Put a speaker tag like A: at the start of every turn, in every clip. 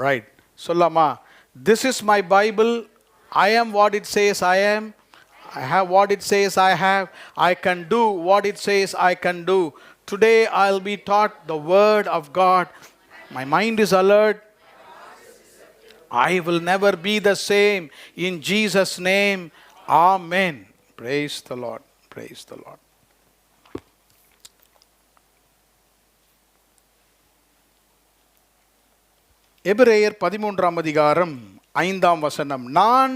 A: Right, சொல்லாமா? This is my Bible. I am what it says I am. I have what it says I have. I can do what it says I can do. Today I'll be taught the word of God. My mind is alert. I will never be the same. In Jesus' name, Amen. Praise the Lord. Praise the Lord. எபிரேயர் 13ஆம் அதிகாரம் 5ஆம் வசனம். நான்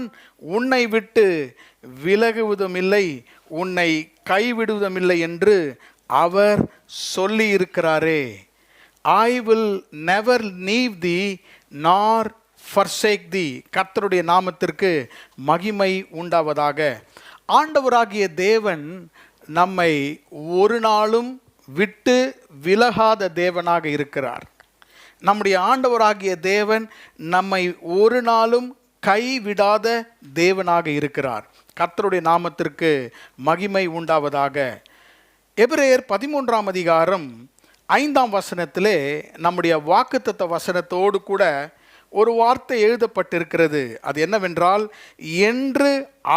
A: உன்னை விட்டு விலகுவதுமில்லை, உன்னை கைவிடுவதுமில்லை என்று அவர் சொல்லி இருக்கிறாரே. I will never leave thee nor forsake thee. கர்த்தருடைய நாமத்திற்கு மகிமை உண்டாவதாக. ஆண்டவராகிய தேவன் நம்மை ஒரு நாளும் விட்டு விலகாத தேவனாக இருக்கிறார். நம்முடைய ஆண்டவராகிய தேவன் நம்மை ஒரு நாளும் கைவிடாத தேவனாக இருக்கிறார். கர்த்தருடைய நாமத்திற்கு மகிமை உண்டாவதாக. எபிரேயர் 13ஆம் அதிகாரம் 5ஆம் வசனத்திலே நம்முடைய வாக்குத்தத்த வசனத்தோடு கூட ஒரு வார்த்தை எழுதப்பட்டிருக்கிறது. அது என்னவென்றால், என்று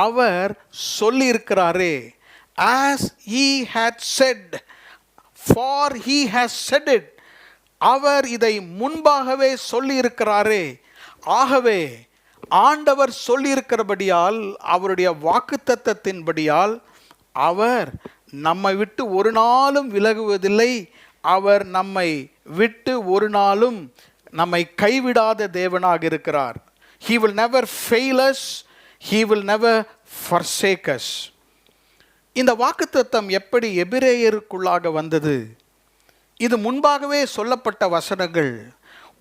A: அவர் சொல்லியிருக்கிறாரே. as he had said, for he has said it. அவர் இதை முன்பாகவே சொல்லி இருக்கிறாரே. ஆகவே ஆண்டவர் சொல்லியிருக்கிறபடியால், அவருடைய வாக்குத்தத்தத்தின்படியால் அவர் நம்மை விட்டு ஒரு நாளும் விலகுவதில்லை. அவர் நம்மை விட்டு ஒரு நாளும் நம்மை கைவிடாத தேவனாக இருக்கிறார். He will never fail us. He will never forsake us. இந்த வாக்குத்தத்தம் எப்படி எபிரேயருக்குள்ளாக வந்தது? இது முன்பாகவே சொல்லப்பட்ட வசனங்கள்.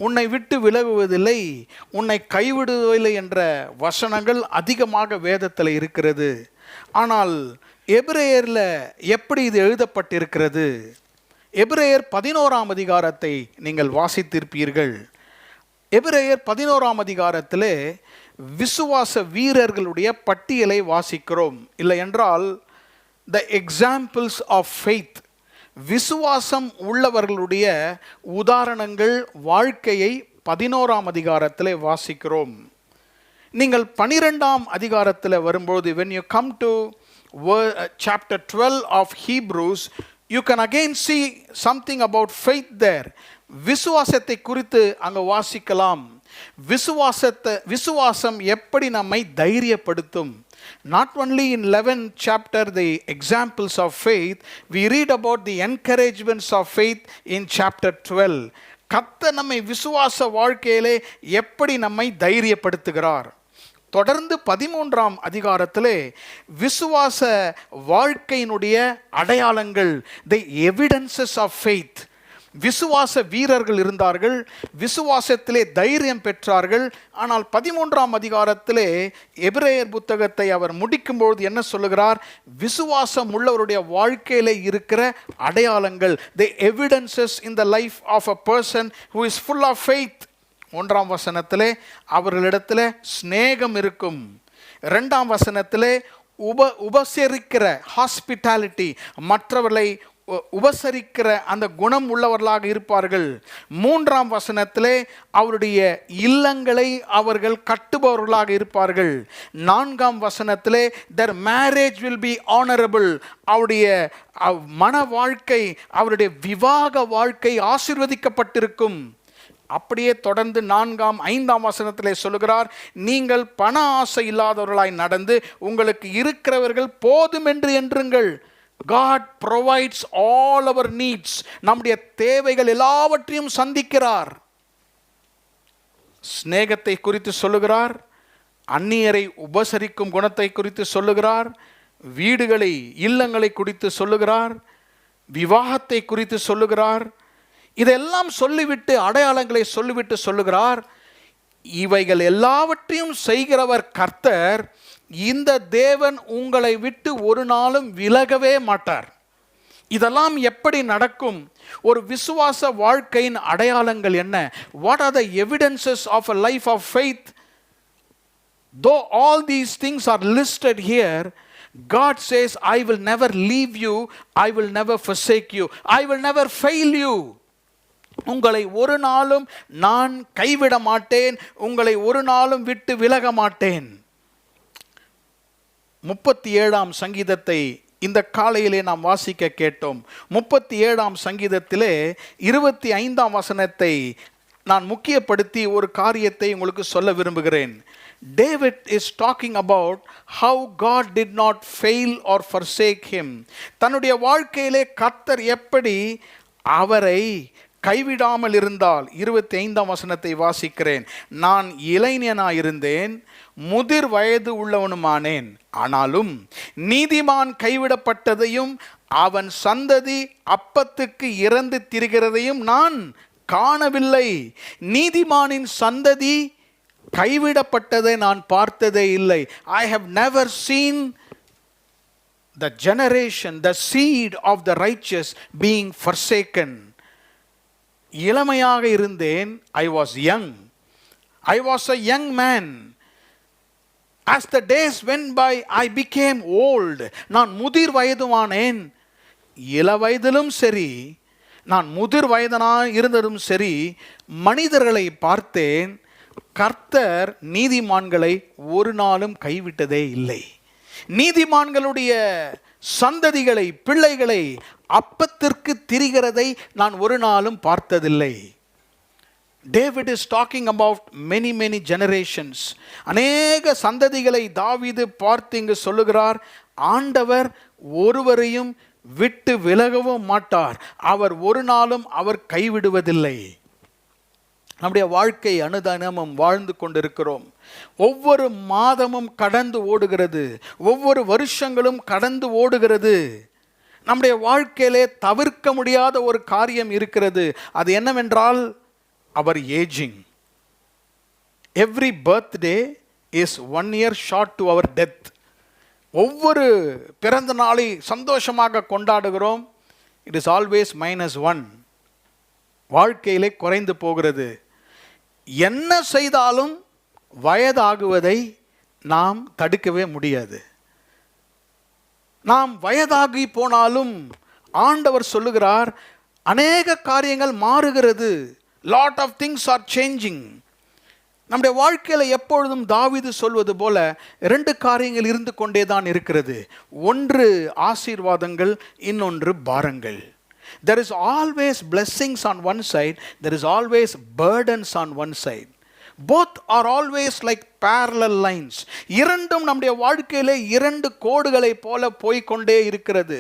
A: உன்னை விட்டு விலகுவதில்லை, உன்னை கைவிடுவதில்லை என்ற வசனங்கள் அதிகமாக வேதத்தில் இருக்கிறது. ஆனால் எபிரேயரில் எப்படி இது எழுதப்பட்டிருக்கிறது? எபிரேயர் 11ஆம் அதிகாரத்தை நீங்கள் வாசித்திருப்பீர்கள். எபிரேயர் 11ஆம் அதிகாரத்திலே விசுவாச வீரர்களுடைய பட்டியலை வாசிக்கிறோம். இல்லை என்றால் த எக்ஸாம்பிள்ஸ் ஆஃப் ஃபெய்த், விசுவாசம் உள்ளவர்களுடைய உதாரணங்கள், வாழ்க்கையை 11ஆம் அதிகாரத்தில் வாசிக்கிறோம். நீங்கள் 12ஆம் அதிகாரத்தில் வரும்போது, when you come to chapter 12 of Hebrews, you can again see something about faith there. விசுவாசத்தை குறித்து அங்கே வாசிக்கலாம். விசுவாசம் எப்படி நம்மை தைரியப்படுத்தும். Not only in 11th chapter the examples of faith, we read about the encouragements of faith in chapter 12. கர்த்தர் நம்மை விசுவாச வாழ்க்கையிலே எப்படி நம்மை தைரியப்படுத்துகிறார். தொடர்ந்து 13ஆம் அதிகாரத்திலே விசுவாச வாழ்க்கையினுடைய அடையாளங்கள், the evidences of faith. விசுவாச வீரர்கள் இருந்தார்கள், விசுவாசத்திலே தைரியம் பெற்றார்கள். ஆனால் 13ஆம் அதிகாரத்திலே எபிரேயர் புத்தகத்தை அவர் முடிக்கும்போது என்ன சொல்லுகிறார்? விசுவாசம் உள்ளவருடைய வாழ்க்கையிலே இருக்கிற அடையாளங்கள், the evidences in the life of a person who is full of faith. 1ஆம் வசனத்திலே அவர்களிடத்தில் ஸ்நேகம் இருக்கும். 2ஆம் வசனத்திலே உபசரிக்கிற ஹாஸ்பிட்டாலிட்டி, மற்றவர்களை உபசரிக்கிற அந்த குணம் உள்ளவர்களாக இருப்பார்கள். 3ஆம் வசனத்திலே அவருடைய இல்லங்களை அவர்கள் கட்டுபவர்களாக இருப்பார்கள். 4ஆம் வசனத்திலே their marriage will be honorable. அவருடைய மன வாழ்க்கை, அவருடைய விவாக வாழ்க்கை ஆசீர்வதிக்கப்பட்டிருக்கும். அப்படியே தொடர்ந்து 4ஆம் 5ஆம் வசனத்திலே சொல்லுகிறார், நீங்கள் பண ஆசை இல்லாதவர்களாய் நடந்து உங்களுக்கு இருக்கிறவர்கள் போதும் என்று என்றுங்கள். God provides all our needs. நம்முடைய தேவைகள் எல்லாவற்றையும் சந்திக்கிறார். ஸ்நேகத்தை குறித்து சொல்லுகிறார், அந்நியரை உபசரிக்கும் குணத்தை குறித்து சொல்லுகிறார், வீடுகளை இல்லங்களை குறித்து சொல்லுகிறார், விவாகத்தை குறித்து சொல்லுகிறார். இதெல்லாம் சொல்லிவிட்டு, அடையாளங்களை சொல்லிவிட்டு சொல்லுகிறார், இவைகள் எல்லாவற்றையும் செய்கிறவர் கர்த்தர். இந்த தேவன் உங்களை விட்டு ஒரு நாளும் விலகவே மாட்டார். இதெல்லாம் எப்படி நடக்கும்? ஒரு விசுவாச வாழ்க்கையின் அடையாளங்கள் என்ன? What are the evidences of a life of faith? Though all these things are listed here, God says, I will never leave you, I will never forsake you, I will never fail you. உங்களை ஒரு நாளும் நான் கைவிட மாட்டேன், உங்களை ஒரு நாளும் விட்டு விலக மாட்டேன். 37ஆம் சங்கீதத்தை இந்த காலையிலே நாம் வாசிக்க கேட்டோம். 37ஆம் சங்கீதத்திலே 25ஆம் வசனத்தை நான் முக்கியப்படுத்தி ஒரு காரியத்தை உங்களுக்கு சொல்ல விரும்புகிறேன். David is talking about how God did not fail or forsake him. தன்னுடைய வாழ்க்கையிலே கர்த்தர் எப்படி அவரை கைவிடாமல் இருந்தால். 25ஆம் வசனத்தை வாசிக்கிறேன். நான் இளைஞனாயிருந்தேன், முதிர் வயது உள்ளவனுமானேன், ஆனாலும் நீதிமான் கைவிடப்பட்டதையும் அவன் சந்ததி அப்பத்துக்கு இறந்து திரிகிறதையும் நான் காணவில்லை. நீதிமானின் சந்ததி கைவிடப்பட்டதை நான் பார்த்ததே இல்லை. I have never seen the generation, the seed of the righteous being forsaken. இளமையாக இருந்தேன். I was young. I was a young man. As the days went by, I became old. நான் முதிர் வயதுமானேன். இள வயதிலும் சரி, நான் முதிர் வயதனாக இருந்ததும் சரி, மனிதர்களை பார்த்தேன். கர்த்தர் நீதிமான்களை ஒரு நாளும் கைவிட்டதே இல்லை. நீதிமான்களுடைய சந்ததிகளை, பிள்ளைகளை அப்பத்திற்கு திரிகிறதை நான் ஒரு நாளும் பார்த்ததில்லை. David is talking about many generations. அநேக சந்ததிகளை தாவீது பார்த்து இங்கு சொல்லுகிறார், ஆண்டவர் ஒருவரையும் விட்டு விலகவும் மாட்டார், அவர் ஒரு நாளும் அவர் கைவிடுவதில்லை. நம்முடைய வாழ்க்கை அனுதினமும் வாழ்ந்து கொண்டிருக்கிறோம். ஒவ்வொரு மாதமும் கடந்து ஓடுகிறது, ஒவ்வொரு வருஷங்களும் கடந்து ஓடுகிறது. நம்முடைய வாழ்க்கையிலே தவிர்க்க முடியாத ஒரு காரியம் இருக்கிறது. அது என்னவென்றால் அவர் ageing. Every birthday is 1 year short to our death. ஒவ்வொரு பிறந்த நாளை சந்தோஷமாக கொண்டாடுகிறோம். It is always -1. வாழ்க்கையிலே குறைந்து போகிறது. என்ன செய்தாலும் வயதாகுவதை நாம் தடுக்கவே முடியாது. நாம் வயதாகி போனாலும் ஆண்டவர் சொல்லுகிறார், அநேக காரியங்கள் மாறுகிறது. Lot of things are changing. நம்முடைய வாழ்க்கையில் எப்பொழுதும் தாவீது சொல்வது போல 2 காரியங்கள் இருந்து கொண்டே தான் இருக்கிறது. ஒன்று ஆசீர்வாதங்கள், இன்னொன்று பாரங்கள். There is always blessings on one side, there is always burdens on one side. Both are always like parallel lines. இரண்டும் நம்முடைய வாழ்க்கையிலே 2 கோடுகளை போல போய்கொண்டே இருக்கிறது.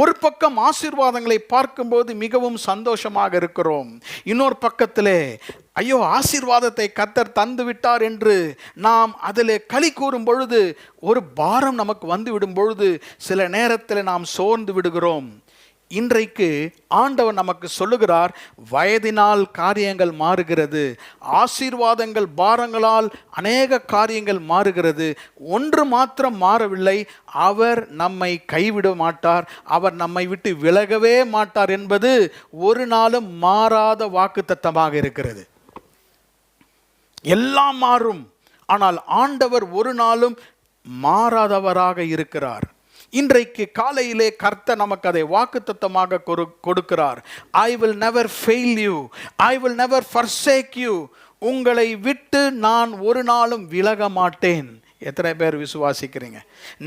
A: ஒரு பக்கம் ஆசீர்வாதங்களை பார்க்கும்போது மிகவும் சந்தோஷமாக இருக்கிறோம். இன்னொரு பக்கத்திலே ஐயோ ஆசீர்வாதத்தை கர்த்தர் தந்து விட்டார் என்று நாம் அதில் களி கூறும் பொழுது, ஒரு பாரம் நமக்கு வந்து விடும் பொழுது சில நேரத்தில் நாம் சோர்ந்து விடுகிறோம். இன்றைக்கு ஆண்டவர் நமக்கு சொல்லுகிறார், வயதினால் காரியங்கள் மாறுகிறது, ஆசீர்வாதங்கள் பாரங்களால் அநேக காரியங்கள் மாறுகிறது. ஒன்று மாத்திரம் மாறவில்லை, அவர் நம்மை கைவிட மாட்டார், அவர் நம்மை விட்டு விலகவே மாட்டார் என்பது ஒரு நாளும் மாறாத வாக்குத்தத்தமாக இருக்கிறது. எல்லாம் மாறும், ஆனால் ஆண்டவர் ஒரு நாளும் மாறாதவராக இருக்கிறார். இன்றைக்கு காலையிலே கர்த்தர் நமக்கு அதை வாக்குத்தத்தமாக கொடுக்கிறார். ஐ will never fail you, I will never forsake you. உங்களை விட்டு நான் ஒரு நாளும் விலக மாட்டேன். எத்தனை பேர் விசுவாசிக்கிறீங்க?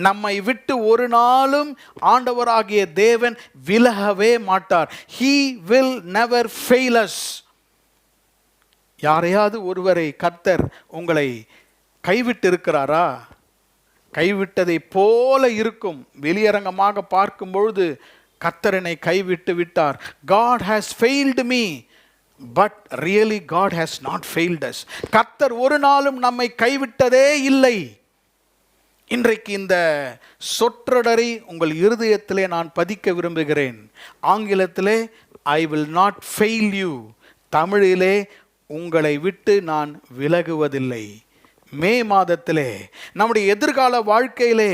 A: நம்மை விட்டு ஒரு நாளும் ஆண்டவராகிய தேவன் விலகவே மாட்டார். He will never fail us. யாரையாவது ஒருவரை கர்த்தர் உங்களை கைவிட்டு இருக்கிறாரா? கைவிட்டதை போல இருக்கும். வெளியரங்கமாக பார்க்கும் பொழுது கர்த்தரனை கைவிட்டு விட்டார். God has failed me, but really God has not failed us. கர்த்தர் ஒரு நாளும் நம்மை கைவிட்டதே இல்லை. இன்றைக்கு இந்த சொற்றொடரை உங்கள் இருதயத்திலே நான் பதிக்க விரும்புகிறேன். ஆங்கிலத்திலே I will not fail you, தமிழிலே உங்களை விட்டு நான் விலகுவதில்லை. மே மாதத்திலே நம்முடைய எதிர்கால வாழ்க்கையிலே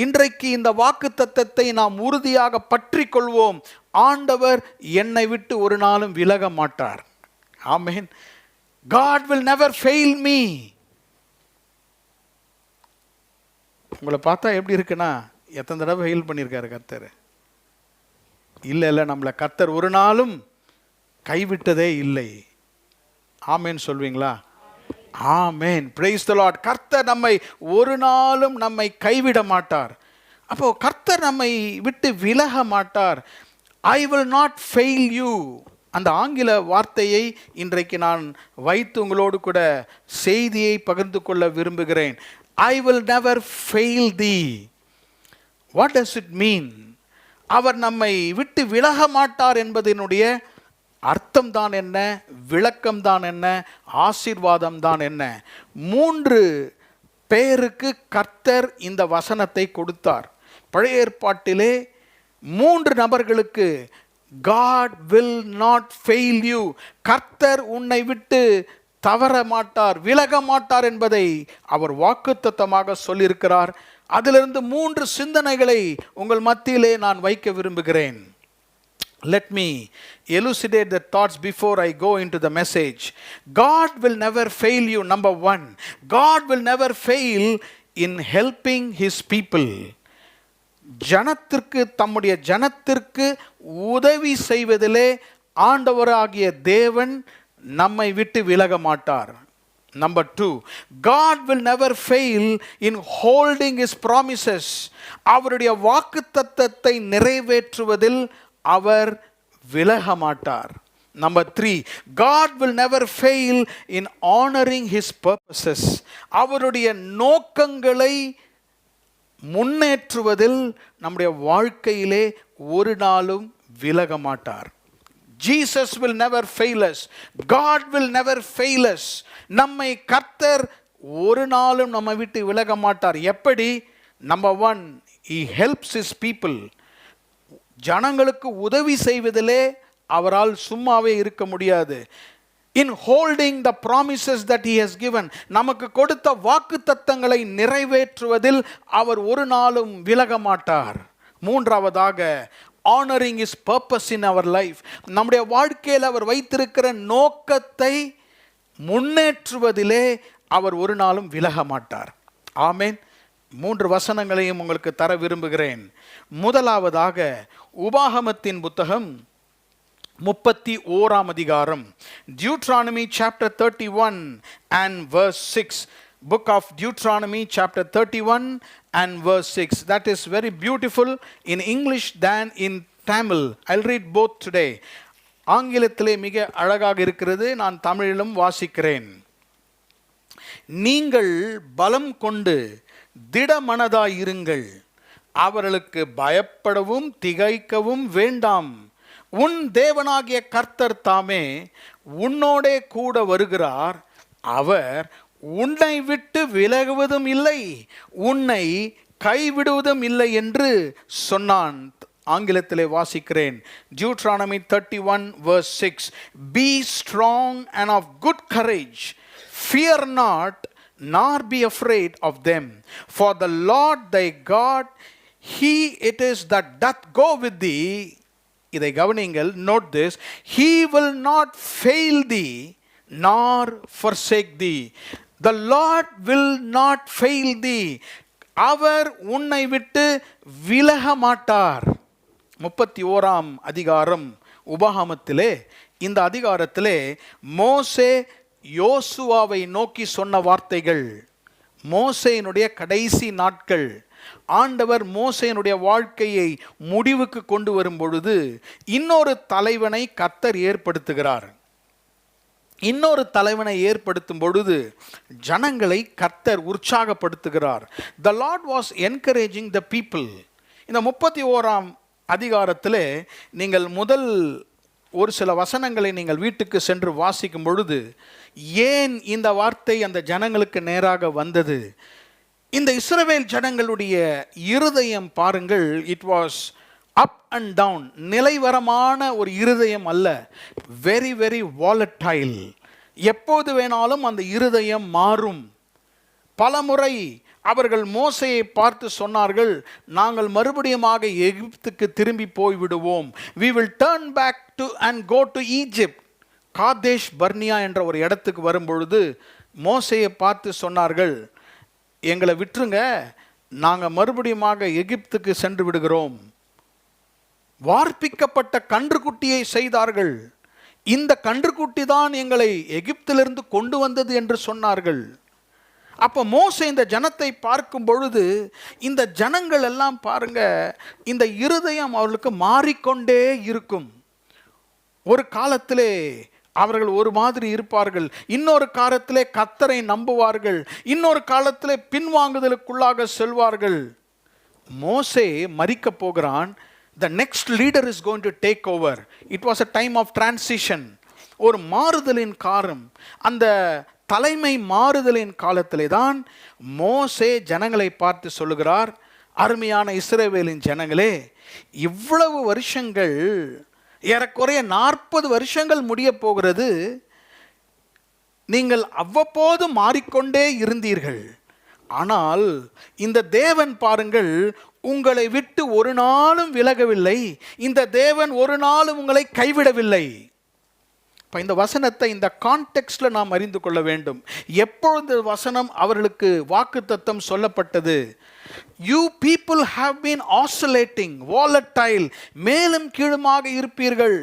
A: இன்றைக்கு இந்த வாக்குத்தத்தத்தை நாம் உறுதியாக பற்றி கொள்வோம். ஆண்டவர் என்னை விட்டு ஒரு நாளும் விலக மாட்டார். ஆமென். God will never fail me. உங்களை பார்த்தா எப்படி இருக்குன்னா, எத்தனை தடவை ஃபெயில் பண்ணியிருக்காரு கர்த்தர்? இல்லை நம்மளை கர்த்தர் ஒரு நாளும் கைவிட்டதே இல்லை. ஆமேன் சொல்வீங்களா? ஆமேன். Praise the Lord. கர்த்தர் நம்மை ஒரு நாளும் நம்மை கைவிட மாட்டார். அப்போ கர்த்தர் நம்மை விட்டு விலக மாட்டார். ஐ வில் நாட் ஃபெயில் யூ. அந்த ஆங்கில வார்த்தையை இன்றைக்கு நான் வைத்து உங்களோடு கூட செய்தியை பகிர்ந்து கொள்ள விரும்புகிறேன். I will never fail thee. What does it mean? அவர் நம்மை விட்டு விலக மாட்டார் என்பதனுடைய அர்த்தம் தான் என்ன, விளக்கம் தான் என்ன, ஆசீர்வாதம் தான் என்ன? 3 பேருக்கு கர்த்தர் இந்த வசனத்தை கொடுத்தார். பழைய ஏற்பாட்டிலே 3 நபர்களுக்கு God will not fail you. கர்த்தர் உன்னை விட்டு தவற மாட்டார், விலக மாட்டார் என்பதை அவர் வாக்குத்தத்தமாக சொல்லியிருக்கிறார். அதிலிருந்து 3 சிந்தனைகளை உங்கள் மத்தியிலே நான் வைக்க விரும்புகிறேன். Let me elucidate the thoughts before I go into the message. God will never fail you. Number 1, God will never fail in helping his people. ஜனத்திற்கு, தம்முடைய ஜனத்திற்கு உதவி செய்வதிலே ஆண்டவராகிய தேவன் நம்மை விட்டு விலக மாட்டார். Number 2, God will never fail in holding his promises. அவருடைய வாக்குத்தத்தத்தை நிறைவேற்றுவதில் அவர் விலக மாட்டார். Number 3, God will never fail in honoring his purposes. அவருடைய நோக்கங்களை முன்னேற்றுவதில் நம்முடைய வாழ்க்கையிலே ஒரு நாளும் விலக மாட்டார். Jesus will never fail us. God will never fail us. நம்மை கர்த்தர் ஒரு நாளும் நம்மை விட்டு விலக மாட்டார். எப்படி? Number 1, he helps his people. ஜனங்களுக்கு உதவி செய்வதிலே அவரால் சும்மாவே இருக்க முடியாது. In holding the promises that he has given, நமக்கு கொடுத்த வாக்குத்தத்தங்களை நிறைவேற்றுவதில் அவர் ஒரு நாளும் விலக மாட்டார். 3ஆவதாக, honoring his purpose in our life. நம்முடைய வாழ்க்கையில் அவர் வைத்திருக்கிற நோக்கத்தை முன்னேற்றுவதிலே அவர் ஒரு நாளும் விலக மாட்டார். ஆமென். 3 வசனங்களையும் உங்களுக்கு தர விரும்புகிறேன். முதலாவதாக, உபாகமத்தின் புத்தகம் 31ஆம் அதிகாரம், Deuteronomy chapter 31 and verse 6. Book of Deuteronomy chapter 31 and verse 6. That is very beautiful in English than in Tamil. I'll read both today. ஆங்கிலத்திலே மிக அழகாக இருக்கிறது, நான் தமிழிலும் வாசிக்கிறேன். நீங்கள் பலம் கொண்டு திடமனதாயிருங்கள், அவர்களுக்கு பயப்படவும் திகைக்கவும் வேண்டாம். உன் தேவனாகிய கர்த்தர் தாமே உன்னோடே கூட வருகிறார். அவர் உன்னை விட்டு விலகுவதும் இல்லை, உன்னை கைவிடுவதும் இல்லை என்று சொன்னான். ஆங்கிலத்திலே வாசிக்கிறேன். Deuteronomy 31 verse 6. Be strong and of good courage. Fear not, nor be afraid of them. For the Lord thy God, he it is that doth go with thee. இதை கவனிங்கள். Note this. He will not fail thee, nor forsake thee. The Lord will not fail thee. அவர் உன்னை விட்டு விலக மாட்டார். 31ஆம் அதிகாரம் உபாகமத்திலே, இந்த அதிகாரத்திலே மோசே யோசுவாவை நோக்கி சொன்ன வார்த்தைகள், மோசேயினுடைய கடைசி நாட்கள், ஆண்டவர் மோசேயினுடைய வாழ்க்கையை முடிவுக்கு கொண்டு வரும் பொழுது இன்னொரு தலைவனை கர்த்தர் ஏற்படுத்துகிறார். இன்னொரு தலைவனை ஏற்படுத்தும் பொழுது ஜனங்களை கர்த்தர் உற்சாகப்படுத்துகிறார். The Lord was encouraging the people. இந்த 31ஆம் அதிகாரத்திலே நீங்கள் முதல் ஒரு சில வசனங்களை நீங்கள் வீட்டுக்கு சென்று வாசிக்கும் பொழுது ஏன் இந்த வார்த்தை அந்த ஜனங்களுக்கு நேராக வந்தது? இந்த இஸ்ரவேல் ஜனங்களுடைய இருதயம் பாருங்கள், it was up and down, நிலைவரமான ஒரு இருதயம் அல்ல, வெரி வெரி வாலடைல். எப்போது வேணாலும் அந்த இருதயம் மாறும். பலமுறை அவர்கள் மோசேயை பார்த்து சொன்னார்கள், நாங்கள் மறுபடியுமாக எகிப்துக்கு திரும்பி போய்விடுவோம். we will turn back to and go to Egypt. காதேஷ் பர்னியா என்ற ஒரு இடத்துக்கு வரும்பொழுது மோசேயை பார்த்து சொன்னார்கள், எங்களை விட்டுருங்க, நாங்கள் மறுபடியுமாக எகிப்துக்கு சென்று விடுகிறோம். வார்ப்பிக்கப்பட்ட கன்றுக்குட்டியை செய்தார்கள். இந்த கன்றுக்குட்டி தான் எங்களை எகிப்திலிருந்து கொண்டு வந்தது என்று சொன்னார்கள். அப்போ மோசே இந்த ஜனத்தை பார்க்கும் பொழுது, இந்த ஜனங்கள் எல்லாம் பாருங்க, இந்த இருதயம் அவர்களுக்கு மாறிக்கொண்டே இருக்கும். ஒரு காலத்திலே அவர்கள் ஒரு மாதிரி இருப்பார்கள், இன்னொரு காலத்திலே கர்த்தரை நம்புவார்கள், இன்னொரு காலத்திலே பின்வாங்குதலுக்குள்ளாக செல்வார்கள். மோசே மரிக்க போகிறான். The next leader is going to take over. It was a time of transition. ஒரு மாறுதலின் காலம். அந்த தலைமை மாறுதலின் காலத்திலே தான் மோசே ஜனங்களை பார்த்து சொல்லுகிறார், அருமையான இஸ்ரவேலின் ஜனங்களே, இவ்வளவு வருஷங்கள், ஏறக்குறைய 40 வருஷங்கள் முடிய போகிறது, நீங்கள் அவ்வப்போது மாறிக்கொண்டே இருந்தீர்கள். ஆனால் இந்த தேவன் பாருங்கள், உங்களை விட்டு ஒரு நாளும் விலகவில்லை. இந்த தேவன் ஒரு நாளும் உங்களை கைவிடவில்லை. இப்போ இந்த வசனத்தை இந்த கான்டெக்ஸ்டில் நாம் அறிந்து கொள்ள வேண்டும். எப்பொழுது வசனம் அவர்களுக்கு வாக்குத்தத்தம் சொல்லப்பட்டது? You people have been oscillating, volatile, மேலும் கீழுமாக இருப்பீர்கள்.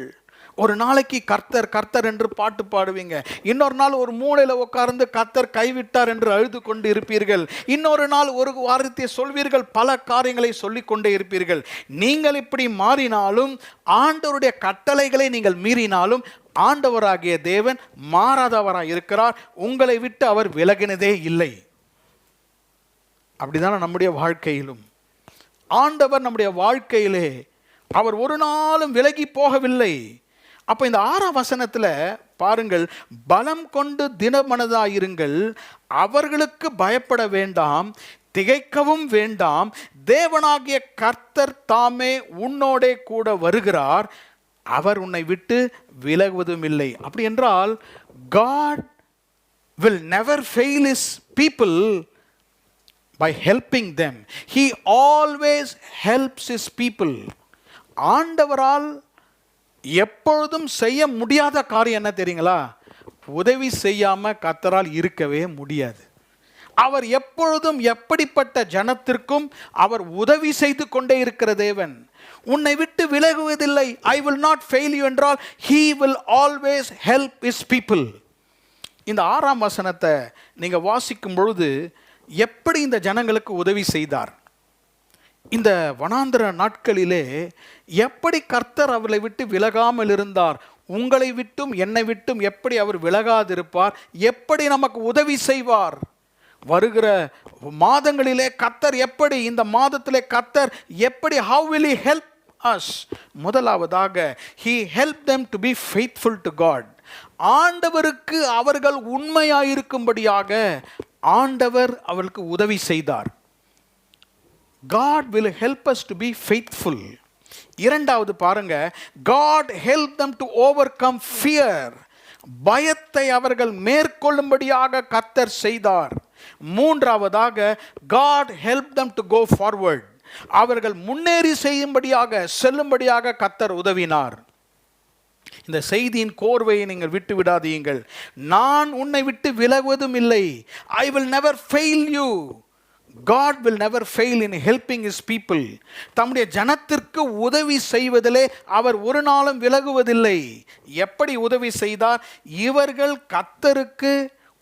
A: ஒரு நாளைக்கு கர்த்தர் கர்த்தர் என்று பாட்டு பாடுவீங்க, இன்னொரு நாள் ஒரு மூலையில் உட்கார்ந்து கர்த்தர் கைவிட்டார் என்று அழுது கொண்டு இருப்பீர்கள், இன்னொரு நாள் ஒரு வாரத்தை சொல்வீர்கள், பல காரியங்களை சொல்லிக் கொண்டே இருப்பீர்கள். நீங்கள் இப்படி மாறினாலும், ஆண்டவருடைய கட்டளைகளை நீங்கள் மீறினாலும், ஆண்டவராகிய தேவன் மாறாதவராக இருக்கிறார். உங்களை விட்டு அவர் விலகினதே இல்லை. அப்படிதான நம்முடைய வாழ்க்கையிலும் ஆண்டவர் நம்முடைய வாழ்க்கையிலே அவர் ஒரு நாளும் விலகி போகவில்லை. அப்போ இந்த 6ஆம் வசனத்தில் பாருங்கள், பலம் கொண்டு திடமனதாயிருங்கள், அவர்களுக்கு பயப்பட வேண்டாம், திகைக்கவும் வேண்டாம், தேவனாகிய கர்த்தர் தாமே உன்னோடே கூட வருகிறார், அவர் உன்னை விட்டு விலகுவதும் இல்லை. அப்படி என்றால் God will never fail his people by helping them. He always helps his people. ஆண்டவரால் எப்பொழுதும் செய்ய முடியாத காரியம் என்ன தெரியுங்களா? உதவி செய்யாம கர்த்தரால் இருக்கவே முடியாது. அவர் எப்பொழுதும் எப்படிப்பட்ட ஜனத்திற்கும் அவர் உதவி செய்து கொண்டே இருக்கிற தேவன். உன்னை விட்டு விலகுவதில்லை. I will not fail you என்றால் he will always help his people. இந்த 6ஆம் வசனத்தை நீங்க வாசிக்கும் பொழுது எப்படி இந்த ஜனங்களுக்கு உதவி செய்தார்? இந்த வனாந்திர நாட்களிலே எப்படி கர்த்தர் அவர்களை விட்டு விலகாமல் இருந்தார்? உங்களை விட்டும் என்னை விட்டும் எப்படி அவர் விலகாதிருப்பார்? எப்படி நமக்கு உதவி செய்வார்? வருகிற மாதங்களிலே கர்த்தர் எப்படி, இந்த மாதத்திலே கர்த்தர் எப்படி, how will he help us? முதலாவதாக he helped them to be faithful to God. ஆண்டவருக்கு அவர்கள் உண்மையாயிருக்கும்படியாக ஆண்டவர் அவர்களுக்கு உதவி செய்தார். God will help us to be faithful. இரண்டாவது பாருங்க, God helped them to overcome fear. பயத்தை அவர்கள் மேற்கொள்ளும்படியாக கர்த்தர் செய்தார். மூன்றாவதாக God helped them to go forward. அவர்கள் முன்னேறி செல்லும்படியாக கர்த்தர் உதவினார். இந்த செய்தியின் கோர்வையை நீங்கள் விட்டு விடாதீங்கள். நான் உன்னை விட்டு விலகுவதும் இல்லை. I will never fail you. God will never fail in helping his people. தம்முடைய ஜனத்திற்கு உதவி செய்வதிலே அவர் ஒரு நாளும் விலகுவதில்லை. எப்படி உதவி செய்தார்? இவர்கள் கர்த்தருக்கு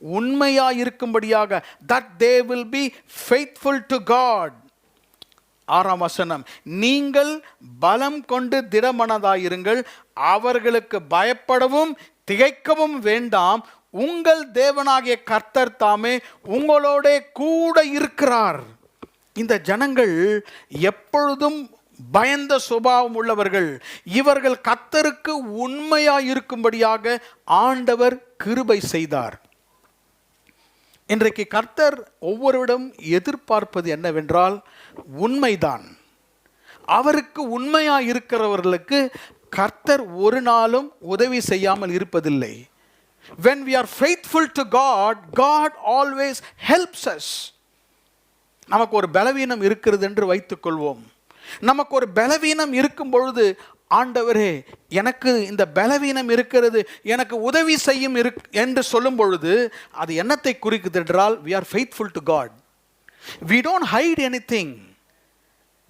A: உண்மையாயிருக்கும்படியாக, that they will be faithful to God. 6ஆம் வசனம், நீங்கள் பலம் கொண்டு திடமனதாயிருங்கள், அவர்களுக்கு பயப்படவும் திகைக்கவும் வேண்டாம், உங்கள் தேவனாகிய கர்த்தர் தாமே உங்களோட கூட இருக்கிறார். இந்த ஜனங்கள் எப்பொழுதும் பயந்த சுபாவம் உள்ளவர்கள். இவர்கள் கர்த்தருக்கு உண்மையாயிருக்கும்படியாக ஆண்டவர் கிருபை செய்தார். இன்றைக்கு கர்த்தர் ஒவ்வொருவரிடம் எதிர்பார்ப்பது என்னவென்றால் உண்மைதான். அவருக்கு உண்மையாயிருக்கிறவர்களுக்கு கர்த்தர் ஒரு நாளும் உதவி செய்யாமல் இருப்பதில்லை. When we are faithful to God, God always helps us. நமக்கு ஒரு பலவீனம் இருக்கிறது என்று வைத்துக் கொள்வோம். நமக்கு ஒரு பலவீனம் இருக்கும் பொழுது, ஆண்டவரே எனக்கு இந்த பலவீனம் இருக்கிறது, எனக்கு உதவி செய்யும் என்று சொல்லும் பொழுது அது என்னத்தை குறிக்குது என்றால் we are faithful to God. We don't hide anything.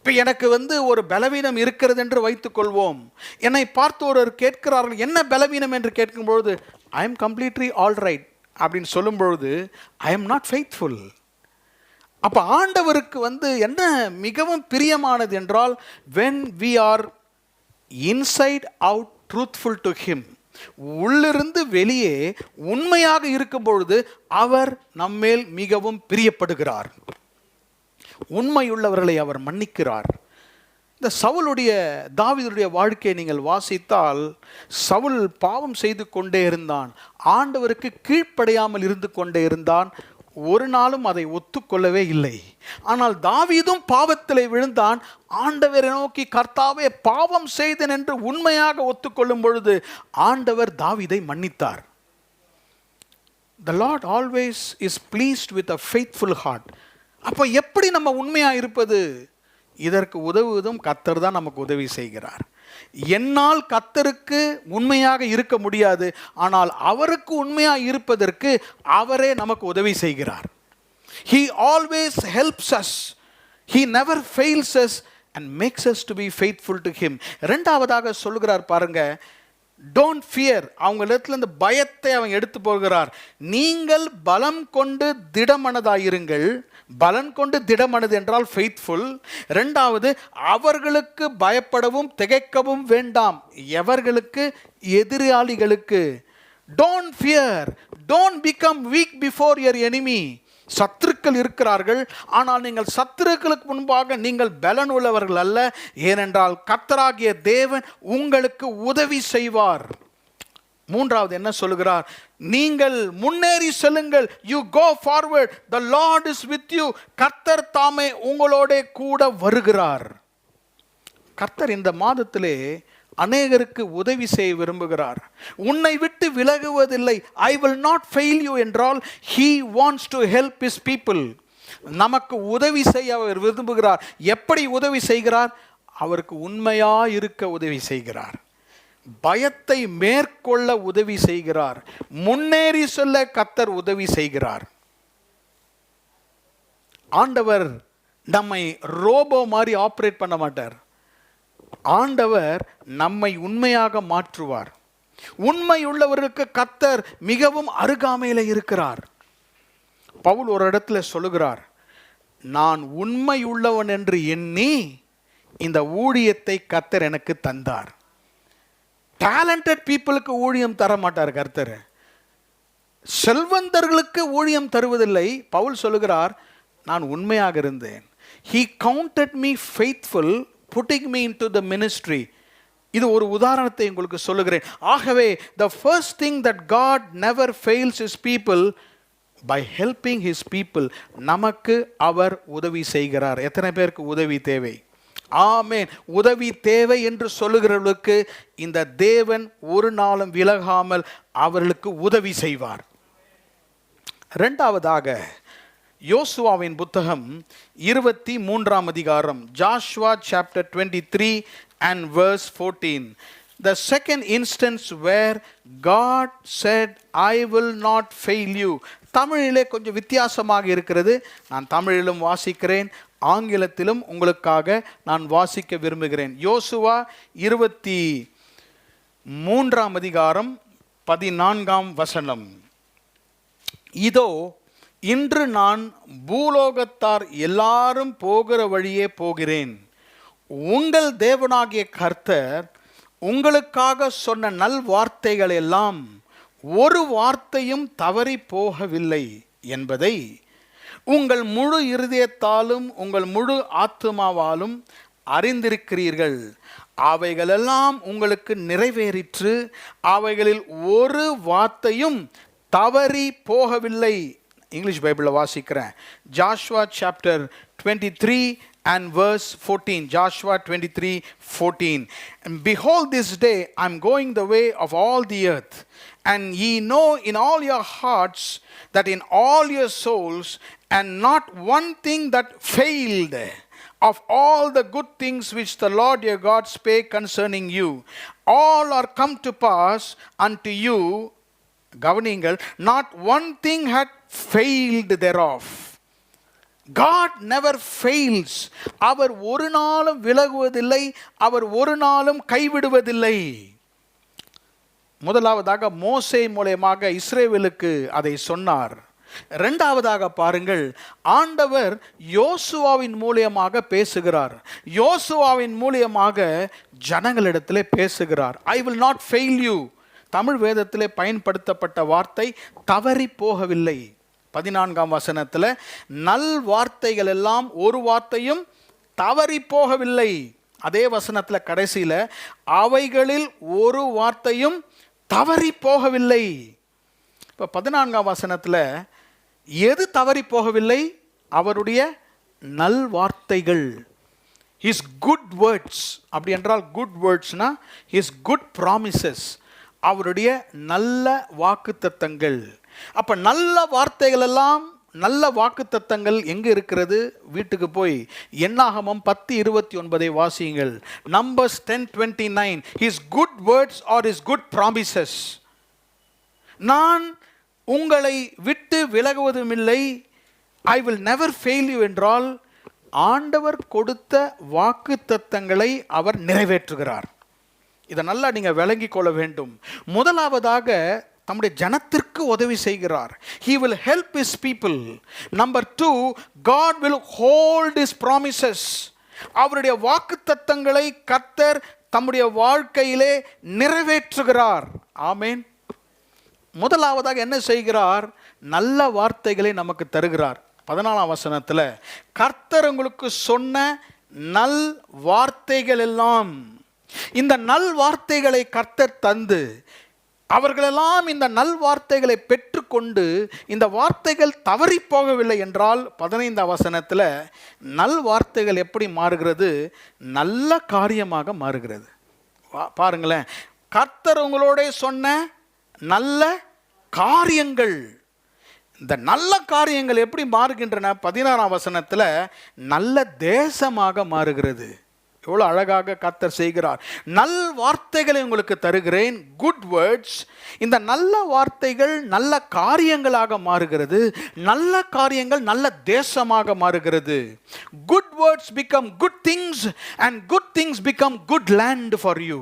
A: இப்போ எனக்கு ஒரு பலவீனம் இருக்கிறது என்று வைத்துக் கொள்வோம். என்னை பார்த்து ஒருவர் கேட்கிறார்கள், என்ன பலவீனம் என்று கேட்கும்பொழுது, I am completely all right அப்படின்னு சொல்லும் பொழுது, ஐ எம் நாட் ஃபெய்த்ஃபுல். அப்போ ஆண்டவருக்கு என்ன மிகவும் பிரியமானது என்றால், when we are inside out truthful to him, உள்ளிருந்து வெளியே உண்மையாக இருக்கும் பொழுது அவர் நம்மேல் மிகவும் பிரியப்படுகிறார். உண்மையுள்ளவர்களை அவர் மன்னிக்கிறார். இந்த சவுலுடைய தாவீதுடைய வாழ்க்கையை நீங்கள் வாசித்தால், சவுல் பாவம் செய்து கொண்டே இருந்தான், ஆண்டவருக்கு கீழ்ப்படியாமல் இருந்து கொண்டே இருந்தான், ஒரு நாளும் அதை ஒத்துக்கொள்ளவே இல்லை. ஆனால் தாவீதும் பாவத்தில் விழுந்தான். ஆண்டவரை நோக்கி, கர்த்தாவே பாவம் செய்தேன் என்று உண்மையாக ஒத்துக்கொள்ளும் பொழுது ஆண்டவர் தாவீதை மன்னித்தார். The Lord always is pleased with a faithful heart. அப்போ எப்படி நம்ம உண்மையாக இருப்பது? இதற்கு உதவுவதும் கர்த்தர் தான் நமக்கு உதவி செய்கிறார். என்னால் கர்த்தருக்கு உண்மையாக இருக்க முடியாது, ஆனால் அவருக்கு உண்மையாக இருப்பதற்கு அவரே நமக்கு உதவி செய்கிறார். He always helps us. He never fails us and makes us to be faithful to him. இரண்டாவதாக சொல்கிறார் பாருங்க, டோன்ட் ஃபியர். அவங்க இடத்துல இந்த பயத்தை அவங்க எடுத்து போகிறார். நீங்கள் பலம் கொண்டு திடமனதாயிருங்கள். பலன் கொண்டு திடமனது என்றால் ஃபெய்த்ஃபுல். ரெண்டாவது, அவர்களுக்கு பயப்படவும் திகைக்கவும் வேண்டாம். எவர்களுக்கு? எதிராளிகளுக்கு. Don't fear, don't become weak before your enemy. சத்துருக்கள் இருக்கிறார்கள், ஆனால் நீங்கள் சத்துருக்களுக்கு முன்பாக நீங்கள் பலன் உள்ளவர்கள் அல்ல. ஏனென்றால் கர்த்தராகிய தேவன் உங்களுக்கு உதவி செய்வார். மூன்றாவது என்ன சொல்லுகிறார்? நீங்கள் முன்னேறி செல்லுங்கள். You go forward, the Lord is with you. கர்த்தர் தாமே உங்களோட கூட வருகிறார். கர்த்தர் இந்த மாதத்திலே அநேகருக்கு உதவி செய்ய விரும்புகிறார். உன்னை விட்டு விலகுவதில்லை. I will not fail you என்றால் he wants to help his people. நமக்கு உதவி செய்ய அவர் விரும்புகிறார். எப்படி உதவி செய்கிறார்? அவருக்கு உண்மையா இருக்க உதவி செய்கிறார். பயத்தை மேற்கொள்ள உதவி செய்கிறார். முன்னேறி செல்ல கர்த்தர் உதவி செய்கிறார். ஆண்டவர் நம்மை ரோபோ மாதிரி ஆப்ரேட் பண்ண மாட்டார். ஆண்டவர் நம்மை உண்மையாக மாற்றுவார். உண்மை உள்ளவருக்கு கர்த்தர் மிகவும் அருகாமையில் இருக்கிறார். பவுல் ஒரு இடத்துல சொல்லுகிறார், நான் உண்மை உள்ளவன் என்று எண்ணி இந்த ஊழியத்தை கர்த்தர் எனக்கு தந்தார். டேலண்டட் பீப்புளுக்கு ஊழியம் தர மாட்டார் கர்த்தர். செல்வந்தர்களுக்கு ஊழியம் தருவதில்லை. பவுல் சொல்லுகிறார், நான் உண்மையாக இருந்தேன். He counted me faithful, putting me into the ministry. இது ஒரு உதாரணத்தை உங்களுக்கு சொல்லுகிறேன். ஆகவே the first thing that God never fails his people by helping his people. நமக்கு அவர் உதவி செய்கிறார். எத்தனை பேருக்கு உதவி தேவை? ஆமென். உதவி தேவை என்று சொல்லுகிறவர்களுக்கு இந்த தேவன் ஒரு நாளும் விலகாமல் அவர்களுக்கு உதவி செய்வார். இரண்டாவதாக யோசுவாவின் புத்தகம் 23ஆம் அதிகாரம், Joshua chapter 23 and verse 14. The second instance where God said, I will not fail you. தமிழிலே கொஞ்சம் வித்தியாசமாக இருக்கிறது. நான் தமிழிலும் வாசிக்கிறேன், ஆங்கிலத்திலும் உங்களுக்காக நான் வாசிக்க விரும்புகிறேன். யோசுவா 23ஆம் அதிகாரம் 14ஆம் வசனம். இதோ இன்று நான் பூலோகத்தார் எல்லாரும் போகிற வழியே போகிறேன். உங்கள் தேவனாகிய கர்த்தர் உங்களுக்காக சொன்ன நல் வார்த்தைகள் எல்லாம் ஒரு வார்த்தையும் தவறி போகவில்லை என்பதை உங்கள் முழு இருதயத்தாலும் உங்கள் முழு ஆத்துமாவாலும் அறிந்திருக்கிறீர்கள். அவைகளெல்லாம் உங்களுக்கு நிறைவேறிற்று. அவைகளில் ஒரு வார்த்தையும் தவறி போகவில்லை. இங்கிலீஷ் பைபிளில் வாசிக்கிறேன். Joshua chapter 23 and verse 14. Joshua 23:14. And behold, this day I am going the way of all the earth, and ye know in all your hearts that in all your souls, and not one thing that failed of all the good things which the Lord your God spake concerning you, all are come to pass unto you. கவனிங்கள், not one thing had failed thereof. God never fails. அவர் ஒரு நாளும் விலகுவதில்லை, அவர் ஒரு நாளும் கைவிடுவதில்லை. முதலாவதாக மோசே மூலமாக இஸ்ரவேலுக்கு அதை சொன்னார். இரண்டாவதாக பாருங்கள், ஆண்டவர் யோசுவாவின் மூலியமாக பேசுகிறார். யோசுவாவின் மூலியமாக ஜனங்களிடத்திலே பேசுகிறார். ஐ will not fail you. Tamil வேதத்திலே பயன்படுத்தப்பட்ட வார்த்தை தவறி போகவில்லை. 14ஆம் வசனத்தில் நல் வார்த்தைகள் எல்லாம் ஒரு வார்த்தையும் தவறி போகவில்லை. அதே வசனத்தில் கடைசியில் அவைகளில் ஒரு வார்த்தையும் தவறி போகவில்லை. இப்போ 14ஆம் வசனத்தில் எது தவறி போகவில்லை? அவருடைய நல் வார்த்தைகள். His good words. அப்படி என்றால் குட் வேர்ட்ஸ்னா ஹிஸ் குட் ப்ராமிசஸ், அவருடைய நல்ல வாக்குத்தத்தங்கள். அப்போ நல்ல வார்த்தைகள் எல்லாம், நல்ல வாக்குத்தத்தங்கள் எங்கே இருக்கிறது? வீட்டுக்கு போய் என்னாகமம் 10:29 வாசியுங்கள். Numbers 10:29. His good words R his good promises. நான் உங்களை விட்டு விலகுவதும் இல்லை, ஐ வில் நெவர் ஃபெயில் யூ என்றால் ஆண்டவர் கொடுத்த வாக்குத்தத்தங்களை அவர் நிறைவேற்றுகிறார். இதை நல்லா நீங்கள் விளங்கி கொள்ள வேண்டும். முதலாவதாக தம்முடைய ஜனத்திற்கு உதவி செய்கிறார். He will help his people. Number 2, God will hold his promises. அவருடைய வாக்குத்தத்தங்களை கர்த்தர் தம்முடைய வாழ்க்கையிலே நிறைவேற்றுகிறார். ஆமென். முதலாவதாக என்ன செய்கிறார்? நல்ல வார்த்தைகளை நமக்கு தருகிறார். 14ஆம் வசனத்தில் கர்த்தர் உங்களுக்கு சொன்ன நல் வார்த்தைகள் எல்லாம், இந்த நல் வார்த்தைகளை கர்த்தர் தந்து, அவர்களெல்லாம் இந்த நல் வார்த்தைகளை பெற்றுக்கொண்டு இந்த வார்த்தைகள் தவறி போகவில்லை என்றால் 15ஆம் வசனத்தில் நல் வார்த்தைகள் எப்படி மாறுகிறது? நல்ல காரியமாக மாறுகிறது. பாருங்களேன், கர்த்தர் உங்களோட சொன்ன நல்ல காரியங்கள், இந்த நல்ல காரியங்கள் எப்படி மாறுகின்றன? 16ஆம் வசனத்தில் நல்ல தேசமாக மாறுகிறது. எவ்வளோ அழகாக கர்த்தர் செய்கிறார். நல் வார்த்தைகளை உங்களுக்கு தருகிறேன், குட் வேர்ட்ஸ். இந்த நல்ல வார்த்தைகள் நல்ல காரியங்களாக மாறுகிறது. நல்ல காரியங்கள் நல்ல தேசமாக மாறுகிறது. Good words become good things and good things become good land for you.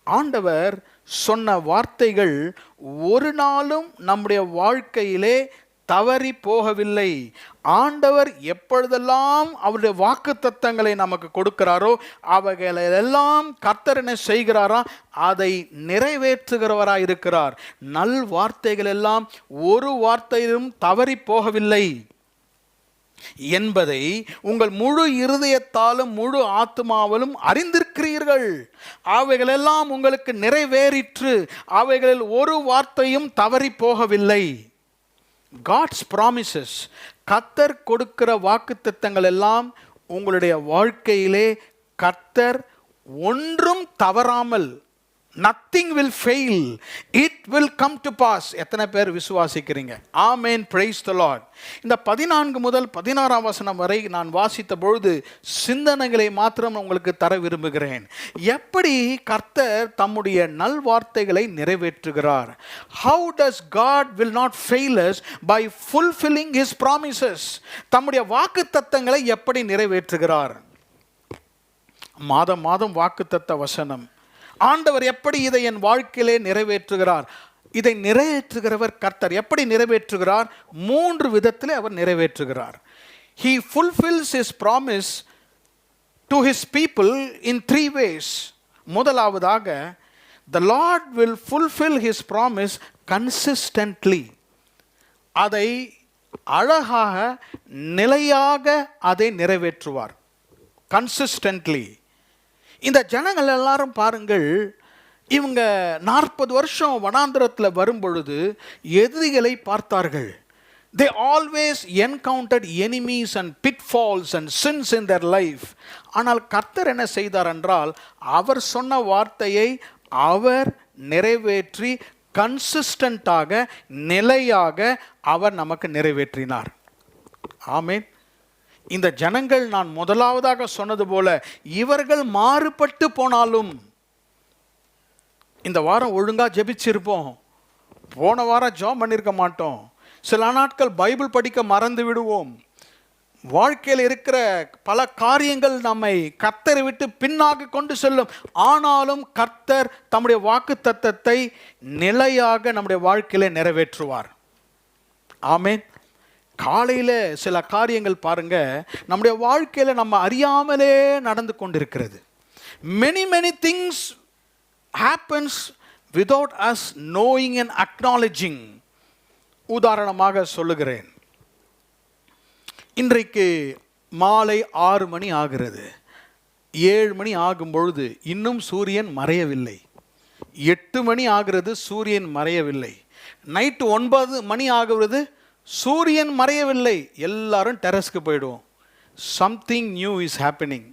A: ஆண்டவர் சொன்ன வார்த்தைகள் ஒரு நாளும் நம்முடைய வாழ்க்கையிலே தவறி போகவில்லை. ஆண்டவர் எப்பொழுதெல்லாம் அவருடைய வாக்குத்தத்தங்களை நமக்கு கொடுக்கிறாரோ அவைகளெல்லாம் கர்த்தர் என்ன செய்கிறாரா? அதை நிறைவேற்றுகிறவராய் இருக்கிறார். நல் வார்த்தைகள் எல்லாம் ஒரு வார்த்தையிலும் தவறி போகவில்லை என்பதை உங்கள் முழு இருதயத்தாலும் முழு ஆத்மாவிலும் அறிந்திருக்கிறீர்கள். அவைகளெல்லாம் உங்களுக்கு நிறைவேறிற்று. அவைகளில் ஒரு வார்த்தையும் தவறி போகவில்லை. God's promises, கர்த்தர் கொடுக்கிற வாக்குத்தத்தங்கள் எல்லாம் உங்களுடைய வாழ்க்கையிலே கர்த்தர் ஒன்றும் தவறாமல், nothing will fail, it will come to pass. எத்தனை பேர் விசுவாசிக்கிறீங்க? ஆமென், praise the Lord. இந்த 14 முதல் 16ஆம் வசனம் வரை நான் வாசித்த பொழுது சிந்தனைகளை மாத்திரம் உங்களுக்கு தர விரும்புகிறேன். எப்படி கர்த்தர் தம்முடைய நல்வார்த்தைகளை நிறைவேற்றுகிறார்? How does God will not fail us by fulfilling his promises? தம்முடைய வாக்குத்தத்தங்களை எப்படி நிறைவேற்றுகிறார்? மாதம் மாதம் வாக்குத்தத்த வசனம். ஆண்டவர் எப்படி இதை என் வாழ்க்கையிலே நிறைவேற்றுகிறார்? இதை நிறைவேற்றுகிறவர் கர்த்தர். எப்படி நிறைவேற்றுகிறார்? 3 விதத்தில் அவர் நிறைவேற்றுகிறார். He fulfills his promise to his people in 3 ways. முதலாவதாக, the Lord will fulfill his promise consistently. அதை அழகாக நிலையாக அதை நிறைவேற்றுவார். consistently. இந்த ஜனங்கள் எல்லாரும் பாருங்கள், இவங்க 40 வருஷம் வனாந்திரத்தில் வரும்பொழுது எதிரிகளை பார்த்தார்கள். They always encountered enemies and pitfalls and sins in their life. ஆனால் கர்த்தர் என்ன செய்தார் என்றால், அவர் சொன்ன வார்த்தையை அவர் நிறைவேற்றி கன்சிஸ்டண்டாக நிலையாக அவர் நமக்கு நிறைவேற்றினார். ஆமென். இந்த ஜனங்கள், நான் முதலாவதாக சொன்னது போல, இவர்கள் மாறுபட்டு போனாலும், இந்த வாரம் ஒழுங்காக ஜெபிச்சிருப்போம், போன வாரம் ஜெபம் பண்ணியிருக்க மாட்டோம், சில நாட்கள் பைபிள் படிக்க மறந்து விடுவோம், வாழ்க்கையில் இருக்கிற பல காரியங்கள் நம்மை கர்த்தரை விட்டு பின்னாக கொண்டு செல்லும். ஆனாலும் கர்த்தர் தம்முடைய வாக்குத்தத்தத்தை நிலையாக நம்முடைய வாழ்க்கையில நிறைவேற்றுவார். ஆமென். காலையில் சில காரியங்கள் பாருங்க, நம்முடைய வாழ்க்கையில் நம்ம அறியாமலே நடந்து கொண்டிருக்கிறது. many things happens without us knowing and acknowledging. உதாரணமாக சொல்லுகிறேன், இன்றைக்கு மாலை 6 மணி ஆகிறது. 7 மணி ஆகும் பொழுது இன்னும் சூரியன் மறையவில்லை. 8 மணி ஆகிறது, சூரியன் மறையவில்லை. நைட்டு 9 மணி ஆகிறது, சூரியன் மறையவில்லை. எல்லாரும் டெரஸ்க்கு போயிடுவோம். Something new is happening.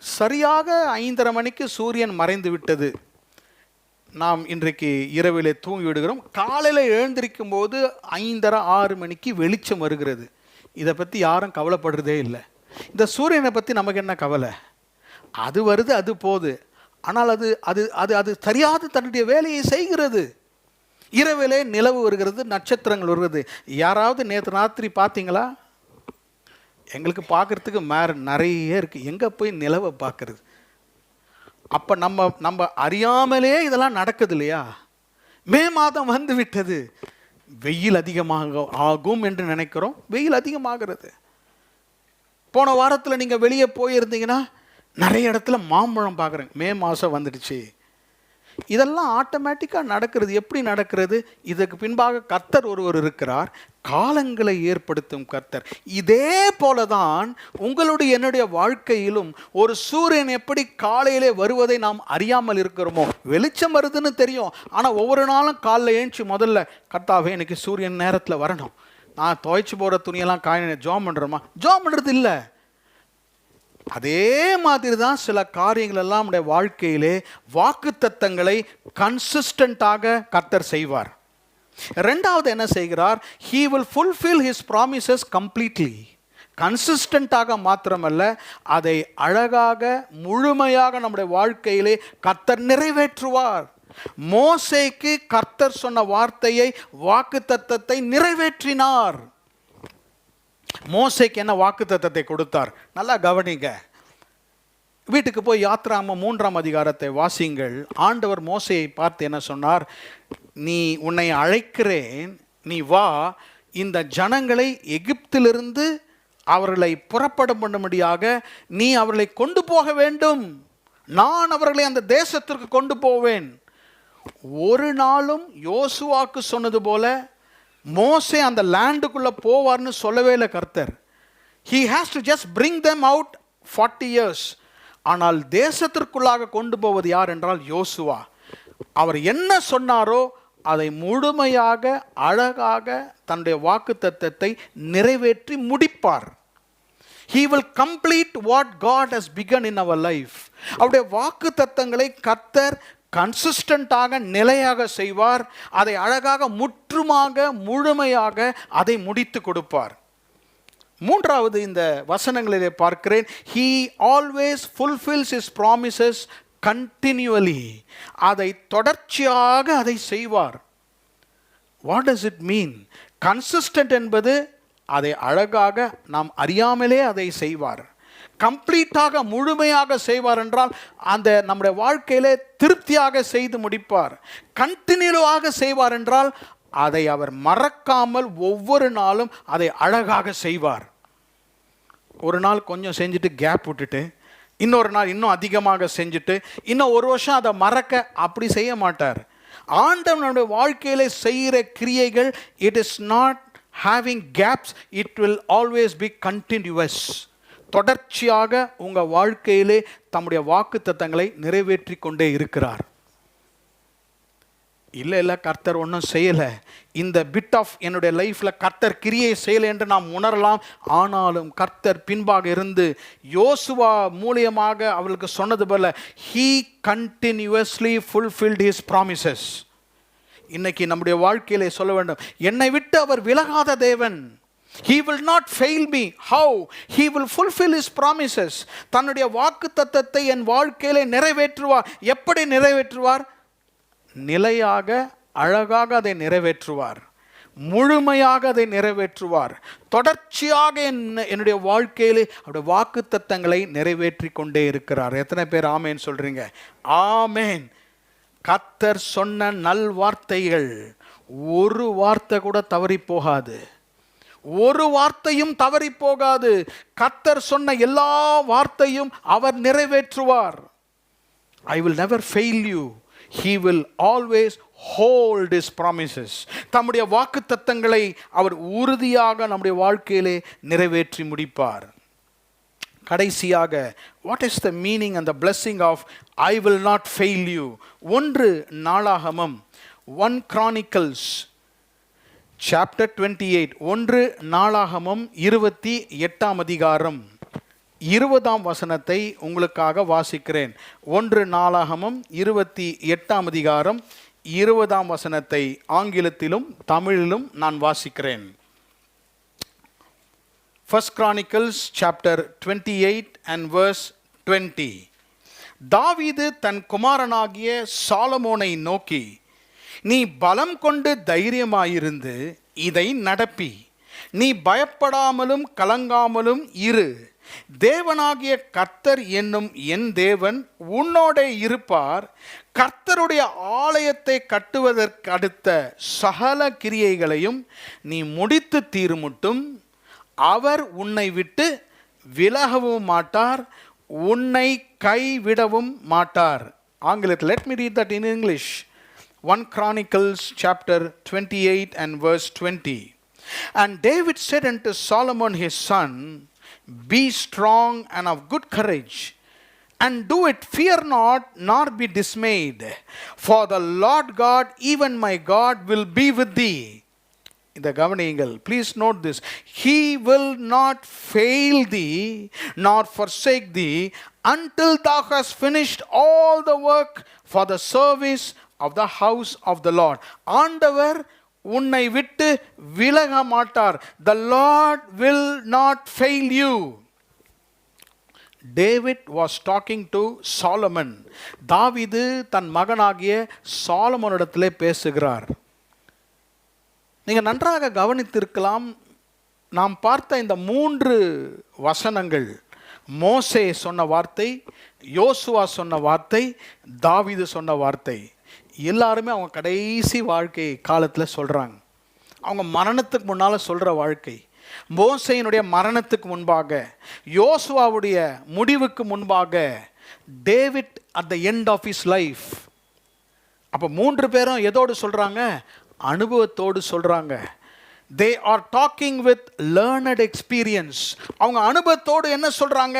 A: சரியாக 5:30 மணிக்கு சூரியன் மறைந்து விட்டது. நாம் இன்றைக்கு இரவிலே தூங்கி விடுகிறோம். காலையில் எழுந்திருக்கும் போது 5:30 6 மணிக்கு வெளிச்சம் வருகிறது. இதை பற்றி யாரும் கவலைப்படுறதே இல்லை. இந்த சூரியனை பற்றி நமக்கு என்ன கவலை? அது வருது, அது போகுது. ஆனால் அது அது அது அது தெரியாது தன்னுடைய வேலையை செய்கிறது. இரவிலே நிலவு வருகிறது, நட்சத்திரங்கள் வருகிறது. யாராவது நேற்று ராத்திரி பார்த்தீங்களா? எங்களுக்கு பார்க்குறதுக்கு நிறைய இருக்குது. எங்கே போய் நிலவை பார்க்குறது? அப்போ நம்ம அறியாமலே இதெல்லாம் நடக்குது இல்லையா? மே மாதம் வந்து விட்டது. வெயில் அதிகமாக ஆகும் என்று நினைக்கிறோம், வெயில் அதிகமாகிறது. போன வாரத்தில் நீங்கள் வெளியே போயிருந்தீங்கன்னா நிறைய இடத்துல மாம்பழம் பார்க்குறேன். மே மாதம் வந்துடுச்சு. இதெல்லாம் ஆட்டோமேட்டிக்காக நடக்கிறது. எப்படி நடக்கிறது? இதுக்கு பின்பாக கர்த்தர் ஒருவர் இருக்கிறார், காலங்களை ஏற்படுத்தும் கர்த்தர். இதே போல தான் உங்களுடைய என்னுடைய வாழ்க்கையிலும் ஒரு சூரியன் எப்படி காலையிலே வருவதை நாம் அறியாமல் இருக்கிறோமோ. வெளிச்சம் வருதுன்னு தெரியும், ஆனால் ஒவ்வொரு நாளும் காலைல ஏஞ்சி முதல்ல கர்த்தாவே எனக்கு சூரியன் நேரத்தில் வரணும், நான் துவைச்சி போகிற துணியெல்லாம் காய ஜோம் பண்ணுறோமா? ஜோம் பண்ணுறது இல்லை. அதே மாதிரி தான் சில காரியங்கள் எல்லாம் நம்முடைய வாழ்க்கையிலே வாக்குத்தத்தங்களை கன்சிஸ்டண்டாக கர்த்தர் செய்வார். ரெண்டாவது என்ன செய்கிறார்? he will fulfill his promises completely. கன்சிஸ்டண்டாக மாத்திரமல்ல, அதை அழகாக முழுமையாக நம்முடைய வாழ்க்கையிலே கர்த்தர் நிறைவேற்றுவார். மோசேக்கு கர்த்தர் சொன்ன வார்த்தையை, வாக்குத்தத்தத்தை நிறைவேற்றினார். மோசேக்கு என்ன வாக்குத்தத்தத்தை கொடுத்தார்? நல்லா கவனிங்க. வீட்டுக்கு போய் யாத்ராகமம் 3ஆம் அதிகாரத்தை வாசிங்கள். ஆண்டவர் மோசேயை பார்த்து என்ன சொன்னார்? நீ உன்னை அழைக்கிறேன், நீ வா, இந்த ஜனங்களை எகிப்திலிருந்து அவர்களை புறப்பட பண்ணும்படியாக நீ அவர்களை கொண்டு போக வேண்டும். நான் அவர்களை அந்த தேசத்திற்கு கொண்டு போவேன். ஒரு நாளும் யோசுவாக்கு சொன்னது போல மோசே அந்த லேண்டுக்குள்ளே போவார்னு சொல்லவே இல்லை கர்த்தர். he has to just bring them out 40 years. ஆனால் தேசத்திற்குள்ளாக கொண்டு போவது யார் என்றால் யோசுவா. அவர் என்ன சொன்னாரோ அதை முழுமையாக அழகாக தன்னுடைய வாக்குத்தத்தத்தை நிறைவேற்றி முடிப்பார். he will complete what God has begun in our life. அவருடைய வாக்குத்தத்தங்களை கர்த்தர் கன்சிஸ்டண்டாக நிலையாக செய்வார். அதை அழகாக முற்றுமாக முழுமையாக அதை முடித்து கொடுப்பார். மூன்றாவது இந்த வசனங்களிலே பார்க்கிறேன், he always fulfills his promises continually. அதை தொடர்ச்சியாக அதை செய்வார். what does it mean? consistent என்பது அதை அழகாக நாம் அறியாமலே அதை செய்வார். கம்ப்ளீட்டாக முழுமையாக செய்வார் என்றால் அந்த நம்முடைய வாழ்க்கையிலே திருப்தியாக செய்து முடிப்பார். கண்டினியூவாக செய்வார் என்றால் அதை அவர் மறக்காமல் ஒவ்வொரு நாளும் அதை அழகாக செய்வார். ஒரு நாள் கொஞ்சம் செஞ்சுட்டு கேப் விட்டுட்டு இன்னொரு நாள் இன்னும் அதிகமாக செஞ்சுட்டு இன்னும் ஒரு வருஷம் அதை மறக்க அப்படி செய்ய மாட்டார். ஆண்டவர் நம்முடைய வாழ்க்கையிலே செய்கிற கிரியைகள், it is not having gaps, it will always be continuous. தொடர்ச்சியாக உங்கள் வாழ்க்கையிலே தம்முடைய வாக்குத்தத்தங்களை நிறைவேற்றி கொண்டே இருக்கிறார். இல்லை கர்த்தர் ஒன்றும் செய்யலை, இந்த பிட் ஆஃப் என்னுடைய லைஃப்பில் கர்த்தர் கிரியை செய்யலை என்று நாம் உணரலாம். ஆனாலும் கர்த்தர் பின்பாக இருந்து யோசுவா மூலியமாக அவளுக்கு சொன்னது போல he continuously fulfilled his promises. இன்னைக்கு நம்முடைய வாழ்க்கையிலே சொல்ல வேண்டும், என்னை விட்டு அவர் விலகாத தேவன். he will not fail me. how? he will fulfill his promises. தன்னுடைய வாக்குத்தத்தத்தை என் வாழ்க்கையிலே நிறைவேற்றுவார். எப்படி நிறைவேற்றுவார்? நிலையாக அழகாக அதை நிறைவேற்றுவார். முழுமையாக அதை நிறைவேற்றுவார். தொடர்ச்சியாக என்னுடைய வாழ்க்கையிலே அவருடைய வாக்குத்தத்தங்களை நிறைவேற்றி கொண்டே இருக்கிறார். எத்தனை பேர் ஆமேன் சொல்றீங்க? ஆமேன். கர்த்தர் சொன்ன நல் வார்த்தைகள் ஒரு வார்த்தை கூட தவறி போகாது. ஒரு வார்த்தையும் தவறி போகாது. கர்த்தர் சொன்ன எல்லா வார்த்தையும் அவர் நிறைவேற்றுவார். I will never fail you. He will always hold his promises. தம்முடைய வாக்குத்தத்தங்களை அவர் உறுதியாக நம்முடைய வாழ்க்கையிலே நிறைவேற்றி முடிப்பார். கடைசியாக, what is the meaning and the blessing of I will not fail you? 1 நாளாகமம் 1 Chronicles chapter 28, 1 நாளாகமம் 28ஆம் அதிகாரம் 20ஆம் வசனத்தை உங்களுக்காக வாசிக்கிறேன். 1 நாளாகமம் 28ஆம் அதிகாரம் 20ஆம் வசனத்தை ஆங்கிலத்திலும் தமிழிலும் நான் வாசிக்கிறேன். 1 Chronicles chapter 28 and verse 20. தாவீது தன் குமாரனாகிய சாலமோனை நோக்கி, நீ பலம் கொண்டு தைரியமாயிருந்து இதை நடப்பி, நீ பயப்படாமலும் கலங்காமலும் இரு. தேவனாகிய கர்த்தர் என்னும் என் தேவன் உன்னோடே இருப்பார். கர்த்தருடைய ஆலயத்தை கட்டுவதற்கு அடுத்த சகல கிரியைகளையும் நீ முடித்து தீருமுட்டும் அவர் உன்னை விட்டு விலகவும் மாட்டார், உன்னை கைவிடவும் மாட்டார். ஆங்கிலத்தில், let me read that in English. 1 Chronicles chapter 28 and verse 20. And David said unto Solomon his son, be strong and of good courage, and do it, fear not, nor be dismayed, for the Lord God, even my God, will be with thee. இந்த கவனியுங்கள், please note this. He will not fail thee nor forsake thee until thou hast finished all the work for the service of the house of the Lord. ஆண்டவர் உன்னை விட்டு விலக மாட்டார். The Lord will not fail you. David was talking to Solomon. தாவீது தன் மகனாகிய சாலமோனிடத்திலே பேசுகிறார். நீங்கள் நன்றாக கவனித்திருக்கலாம், நாம் பார்த்த இந்த 3 வசனங்கள், மோசே சொன்ன வார்த்தை, யோசுவா சொன்ன வார்த்தை, தாவீது சொன்ன வார்த்தை, எல்லாருமே அவங்க கடைசி வாழ்க்கை காலத்தில் சொல்கிறாங்க. அவங்க மரணத்துக்கு முன்னால் சொல்கிற வாழ்க்கை. மோசேயினுடைய மரணத்துக்கு முன்பாக, யோசுவாவுடைய முடிவுக்கு முன்பாக, David at the end of his life. அப்போ 3 பேரும் எதோடு சொல்கிறாங்க? அனுபவத்தோடு சொல்கிறாங்க. They are talking with learned experience. அவங்க அனுபவத்தோடு என்ன சொல்றாங்க?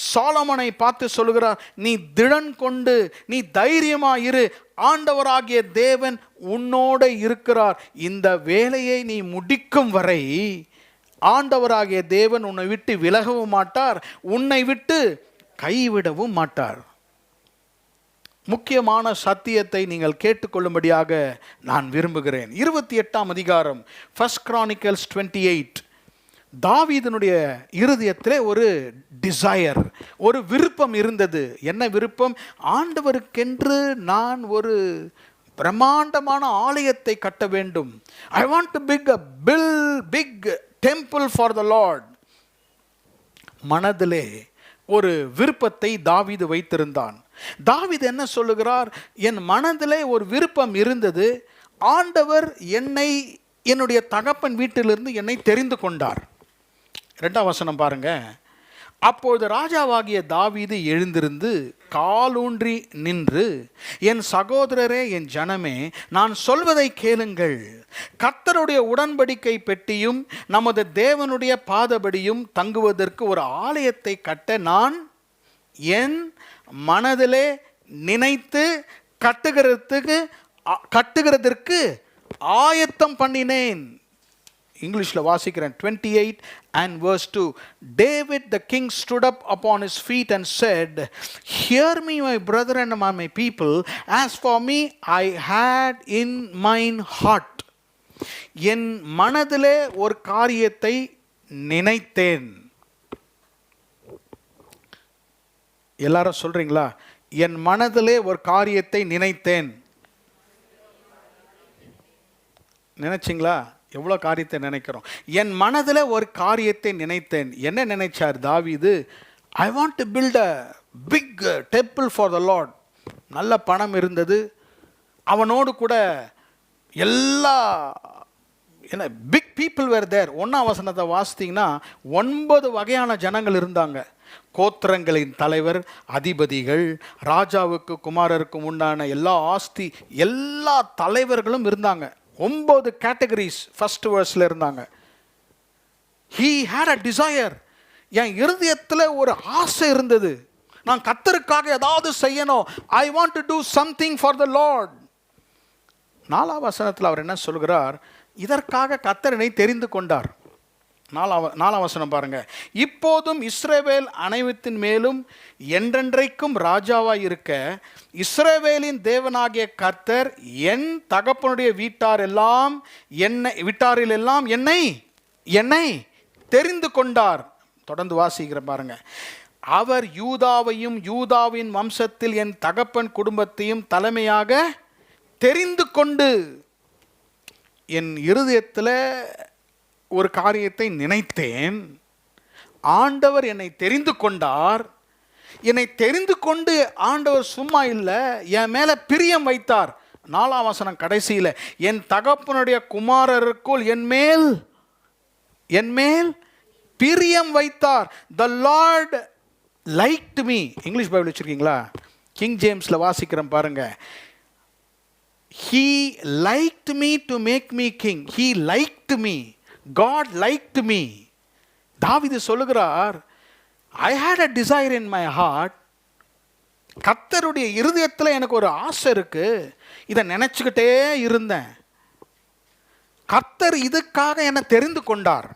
A: சாலமோனை பார்த்து சொல்லுகிறார், நீ திடன் கொண்டு நீ தைரியமா இரு, ஆண்டவராகிய தேவன் உன்னோடு இருக்கிறார். இந்த வேலையை நீ முடிக்கும் வரை ஆண்டவராகிய தேவன் உன்னை விட்டு விலகவும் மாட்டார், உன்னை விட்டு கைவிடவும் மாட்டார். முக்கியமான சத்தியத்தை நீங்கள் கேட்டுக்கொள்ளும்படியாக நான் விரும்புகிறேன். 28ஆம் அதிகாரம் 1 Chronicles 28. தாவீதினுடைய இருதயத்திலே ஒரு டிசையர், ஒரு விருப்பம் இருந்தது. என்ன விருப்பம்? ஆண்டவருக்கென்று நான் ஒரு பிரம்மாண்டமான ஆலயத்தை கட்ட வேண்டும். I want to build big temple for the Lord. மனதிலே ஒரு விருப்பத்தை தாவீது வைத்திருந்தான். தாவீது என்ன சொல்லுகிறார்? என் மனதிலே ஒரு விருப்பம் இருந்தது, ஆண்டவர் என்னை என்னுடைய தகப்பன் வீட்டிலிருந்து என்னை தெரிந்து கொண்டார். 2ஆம் வசனம் பாருங்க. அப்பொழுது ராஜாவாகிய தாவீது எழுந்திருந்து காலூன்றி நின்று, என் சகோதரரே, என் ஜனமே, நான் சொல்வதை கேளுங்கள். கர்த்தருடைய உடன்படிக்கை பெட்டியும் நமது தேவனுடைய பாதபடியும் தங்குவதற்கு ஒரு ஆலயத்தை கட்ட நான் என் மனதிலே நினைத்து கட்டுகிறதற்கு ஆயத்தம் பண்ணினேன். இங்கிலீஷில் வாசிக்கிறேன். 28 and verse 2. David the king stood up upon his feet and said, hear me, my brethren and my people, as for me I had in mine heart. என் மனதிலே ஒரு காரியத்தை நினைத்தேன். எல்லாரும் சொல்றீங்களா? என் மனதிலே ஒரு காரியத்தை நினைத்தேன். நினைச்சிங்களா? எவ்வளோ காரியத்தை நினைக்கிறோம். என் மனதில் ஒரு காரியத்தை நினைத்தேன். என்ன நினைச்சார் தாவீது? I want to build a big temple for the Lord. நல்ல பணம் இருந்தது. அவனோடு கூட எல்லா என்ன பிக் பீப்புள் வேர் தேர். 1ஆம் வசனத்தை வாசித்தீங்கன்னா 9 வகையான ஜனங்கள் இருந்தாங்க. கோத்திரங்களின் தலைவர், அதிபதிகள், ராஜாவுக்கு குமாரருக்கும் உண்டான எல்லா ஆஸ்தி, எல்லா தலைவர்களும் இருந்தாங்க. 9 கேட்டகரிஸ் ஃபர்ஸ்ட் வேர்ஸ்ல இருந்தாங்க. he had a desire. என் இருதயத்தில் ஒரு ஆசை இருந்தது. நான் கர்த்தருக்காக ஏதாவது செய்யணும். I want to do something for the Lord. 4ஆம் வசனத்தில் அவர் என்ன சொல்கிறார்? இதற்காக கர்த்தர் என்னை தெரிந்து கொண்டார். 4ஆம் வசனம் பாருங்க. இப்போதும் இஸ்ரவேல் அனைத்தின் மேலும் என்றென்றைக்கும் ராஜாவாய் இருக்க இஸ்ரவேலின் தேவனாகிய கர்த்தர் என் தகப்பனுடைய வீட்டாரிலெல்லாம் என்னை தெரிந்து கொண்டார். தொடர்ந்து வாசிக்கிற பாருங்க. அவர் யூதாவையும் யூதாவின் வம்சத்தில் என் தகப்பன் குடும்பத்தையும் தலைமையாக தெரிந்து கொண்டு. என் இருதயத்தில் ஒரு காரியத்தை நினைத்தேன். ஆண்டவர் என்னை தெரிந்து கொண்டார். என்னை தெரிந்து கொண்டு ஆண்டவர் சும்மா இல்லை, என் மேலே பிரியம் வைத்தார். 4ஆம் வசனம் கடைசியில், என் தகப்பனுடைய குமாரருக்குள் என் மேல் பிரியம் வைத்தார். The Lord liked me. English Bible வச்சிருக்கீங்களா? கிங் ஜேம்ஸில் வாசிக்கிறேன் பாருங்க. He liked me to make me king. He liked me. God liked me. தாவீது சொல்லுகிறார், I had a desire in my heart. கர்த்தருடைய இருதயத்தில் எனக்கு ஒரு ஆசை இருக்கு. இதை நினைச்சுக்கிட்டே இருந்தேன். கர்த்தர் இதுக்காக என்னை தெரிந்து கொண்டார்.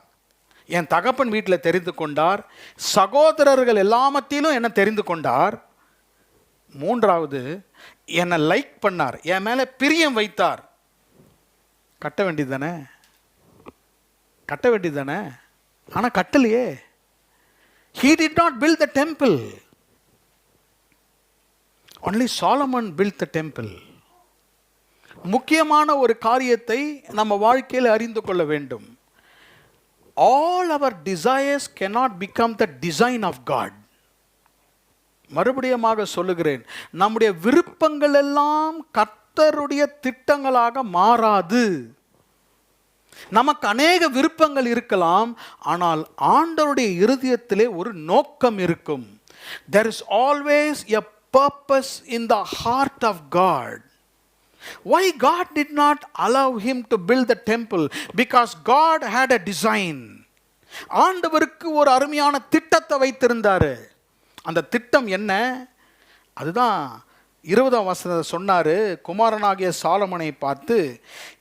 A: என் தகப்பன் வீட்டில் தெரிந்து கொண்டார். சகோதரர்கள் எல்லாமத்திலும் என்னை தெரிந்து கொண்டார். 3வது, என்னை லைக் பண்ணார். என் மேலே பிரியம் வைத்தார். கட்ட வேண்டியது தானே? ஆனால் கட்டலையே. He did not build the temple. Only Solomon built the temple. முக்கியமான ஒரு காரியத்தை நம்ம வாழ்க்கையில் அறிந்து கொள்ள வேண்டும். All our desires cannot become the design of God. மறுபடியுமாக சொல்லுகிறேன், நம்முடைய விருப்பங்கள் எல்லாம் கர்த்தருடைய திட்டங்களாக மாறாது. நமக்கு அநேக விருப்பங்கள் இருக்கலாம், ஆனால் ஆண்டவருடைய இருதயத்திலே ஒரு நோக்கம் இருக்கும். There is always a purpose in the heart of God. Why God did not allow him to build the temple? Because God had a design. ஆண்டவருக்கு ஒரு அருமையான திட்டத்தை வைத்திருந்தார். அந்த திட்டம் என்ன? அதுதான் 20ஆம் வசனத்தை சொன்னார். குமாரனாகிய சாலமோனை பார்த்து,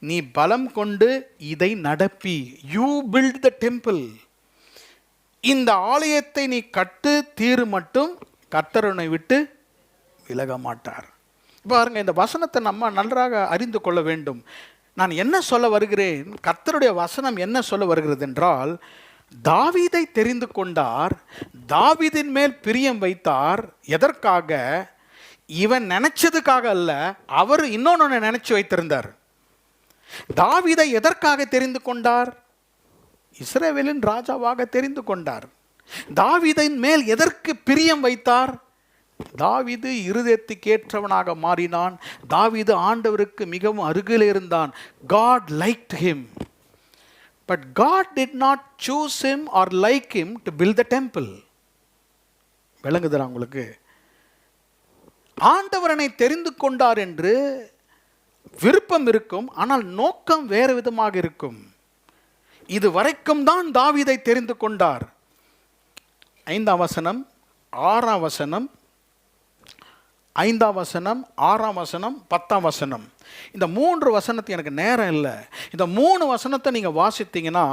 A: நீ பலம் கொண்டு இதை நடப்பி, யூ பில்ட் த டெம்பிள். இந்த ஆலயத்தை நீ கட்டு தீரு மட்டும் கர்த்தரை விட்டு விலக மாட்டார். பாருங்க, இந்த வசனத்தை நம்ம நன்றாக அறிந்து கொள்ள வேண்டும். நான் என்ன சொல்ல வருகிறேன்? கர்த்தருடைய வசனம் என்ன சொல்ல வருகிறது என்றால், தாவீதை தெரிந்து கொண்டார். தாவீதின் மேல் பிரியம் வைத்தார். எதற்காக? இவன் நினைச்சதுக்காக அல்ல, அவர் இன்னொன்னு நினைச்சு வைத்திருந்தார். தாவீதை எதற்காக தெரிந்து கொண்டார்? இஸ்ரவேலின் ராஜாவாக தெரிந்து கொண்டார். தாவீதின் மேல் எதற்கு பிரியம் வைத்தார்? தாவீது இருதயத்துக்கு ஏற்றவனாக மாறினான். தாவீது ஆண்டவருக்கு மிகவும் அருகில் இருந்தான். God liked him. But God did not choose him or like him to build the temple. விளங்குதா உங்களுக்கு? ஆண்டவரனை தெரிந்து கொண்டார் என்று விருப்பம் இருக்கும், ஆனால் நோக்கம் வேறு விதமாக இருக்கும். இது வரைக்கும் தான் தாவீதை தெரிந்து கொண்டார். 5ஆம் வசனம், 6ஆம் வசனம், 5ஆம் வசனம், 6ஆம் வசனம், 10ஆம் வசனம். இந்த 3 வசனத்தை எனக்கு நேரம் இல்லை. இந்த 3 வசனத்தை நீங்கள் வாசித்தீங்கன்னா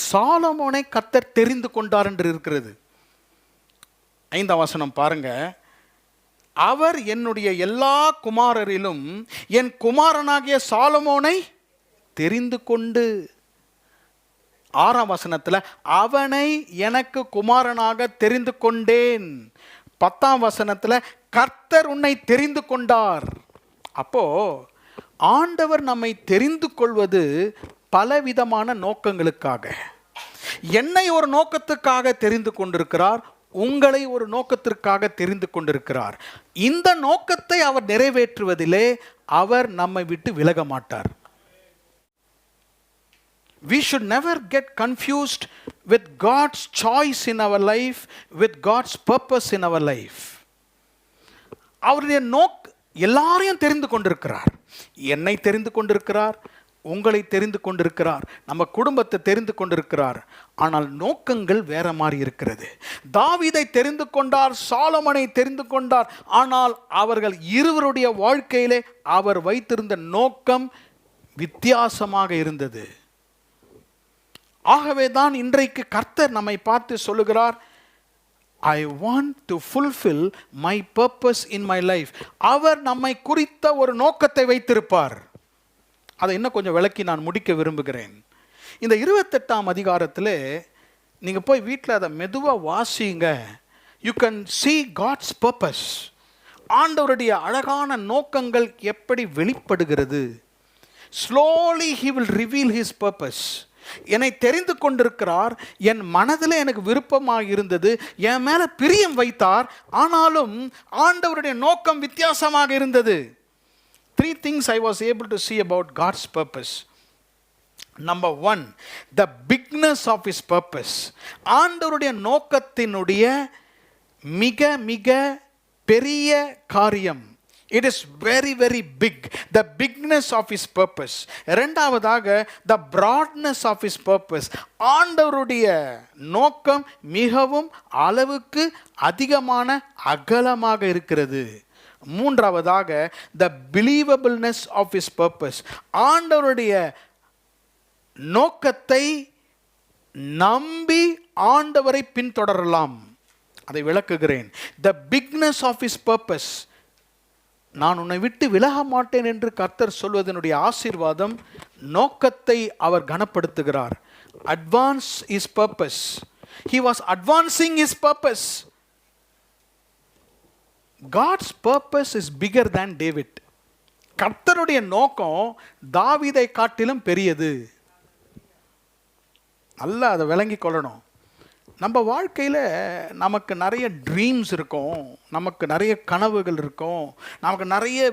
A: சாலமோனை கர்த்தர் தெரிந்து கொண்டார் என்று இருக்கிறது. 5ஆம் வசனம் பாருங்க. அவர் என்னுடைய எல்லா குமாரரிலும் என் குமாரனாகிய சாலமோனை தெரிந்து கொண்டு. 6ஆம் வசனத்தில் அவனை எனக்கு குமாரனாக தெரிந்து கொண்டேன். 10ஆம் வசனத்தில் கர்த்தர் உன்னை தெரிந்து கொண்டார். அப்போ ஆண்டவர் நம்மை தெரிந்து கொள்வது பலவிதமான நோக்கங்களுக்காக. என்னை ஒரு நோக்கத்துக்காக தெரிந்து கொண்டிருக்கிறார், உங்களை ஒரு நோக்கத்திற்காக தெரிந்து கொண்டிருக்கிறார். இந்த நோக்கத்தை அவர் நிறைவேற்றுவதிலே அவர் நம்மை விட்டு விலக மாட்டார். We should never get confused with God's choice in our life, with God's purpose in our life. அவருடைய எல்லாரையும் தெரிந்து கொண்டிருக்கிறார். என்னை தெரிந்து கொண்டிருக்கிறார், உங்களை தெரிந்து கொண்டிருக்கிறார், நம்ம குடும்பத்தை தெரிந்து கொண்டிருக்கிறார். ஆனால் நோக்கங்கள் வேற மாதிரி இருக்கிறது. தாவீதை தெரிந்து கொண்டார், சாலமோனை தெரிந்து கொண்டார். ஆனால் அவர்கள் இருவருடைய வாழ்க்கையிலே அவர் வைத்திருந்த நோக்கம் வித்தியாசமாக இருந்தது. ஆகவே தான் இன்றைக்கு கர்த்தர் நம்மை பார்த்து சொல்லுகிறார், I want to fulfill my purpose in my life. அவர் நம்மை குறித்த ஒரு நோக்கத்தை வைத்திருப்பார். அதை இன்னும் கொஞ்சம் விளக்கி நான் முடிக்க விரும்புகிறேன். இந்த 28ஆம் அதிகாரத்தில் நீங்கள் போய் வீட்டில் அதை மெதுவாக வாசிங்க. You can see God's purpose. ஆண்டவருடைய அழகான நோக்கங்கள் எப்படி வெளிப்படுகிறது. Slowly he will reveal his purpose. என்னை தெரிந்து கொண்டிருக்கிறார், என் மனதில் எனக்கு விருப்பமாக இருந்தது, என் மேலே பிரியம் வைத்தார். ஆனாலும் ஆண்டவருடைய நோக்கம் வித்தியாசமாக இருந்தது. 3 things I was able to see about God's purpose. Number 1, the bigness of his purpose. ஆண்டவருடைய நோக்கத்தினுடைய மிக மிக பெரிய காரியம். It is very very big, the bigness of his purpose. இரண்டாவதாக the broadness of his purpose. ஆண்டவருடைய நோக்கம் மிகவும் அளவுக்கு அதிகமான அகலமாக இருக்கிறது. மூன்றாவதாக the believableness of his purpose. ஆண்டவருடைய நோக்கத்தை நம்பி ஆண்டவரை பின்தொடரலாம். அதை விளக்குகிறேன். The bigness of his purpose. நான் உன்னை விட்டு விலக மாட்டேன் என்று கர்த்தர் சொல்வதனுடைய ஆசீர்வாதம், நோக்கத்தை அவர் கனப்படுத்துகிறார். Advance his purpose. He was advancing his purpose. God's purpose is bigger than David. கர்த்தருடைய நோக்கம் தாவீதை காட்டிலும் பெரியது. நல்லா அதை விளங்கி கொள்ளணும். நம்ம வாழ்க்கையில் நமக்கு நிறைய ட்ரீம்ஸ் இருக்கும், நமக்கு நிறைய கனவுகள் இருக்கும், நமக்கு நிறைய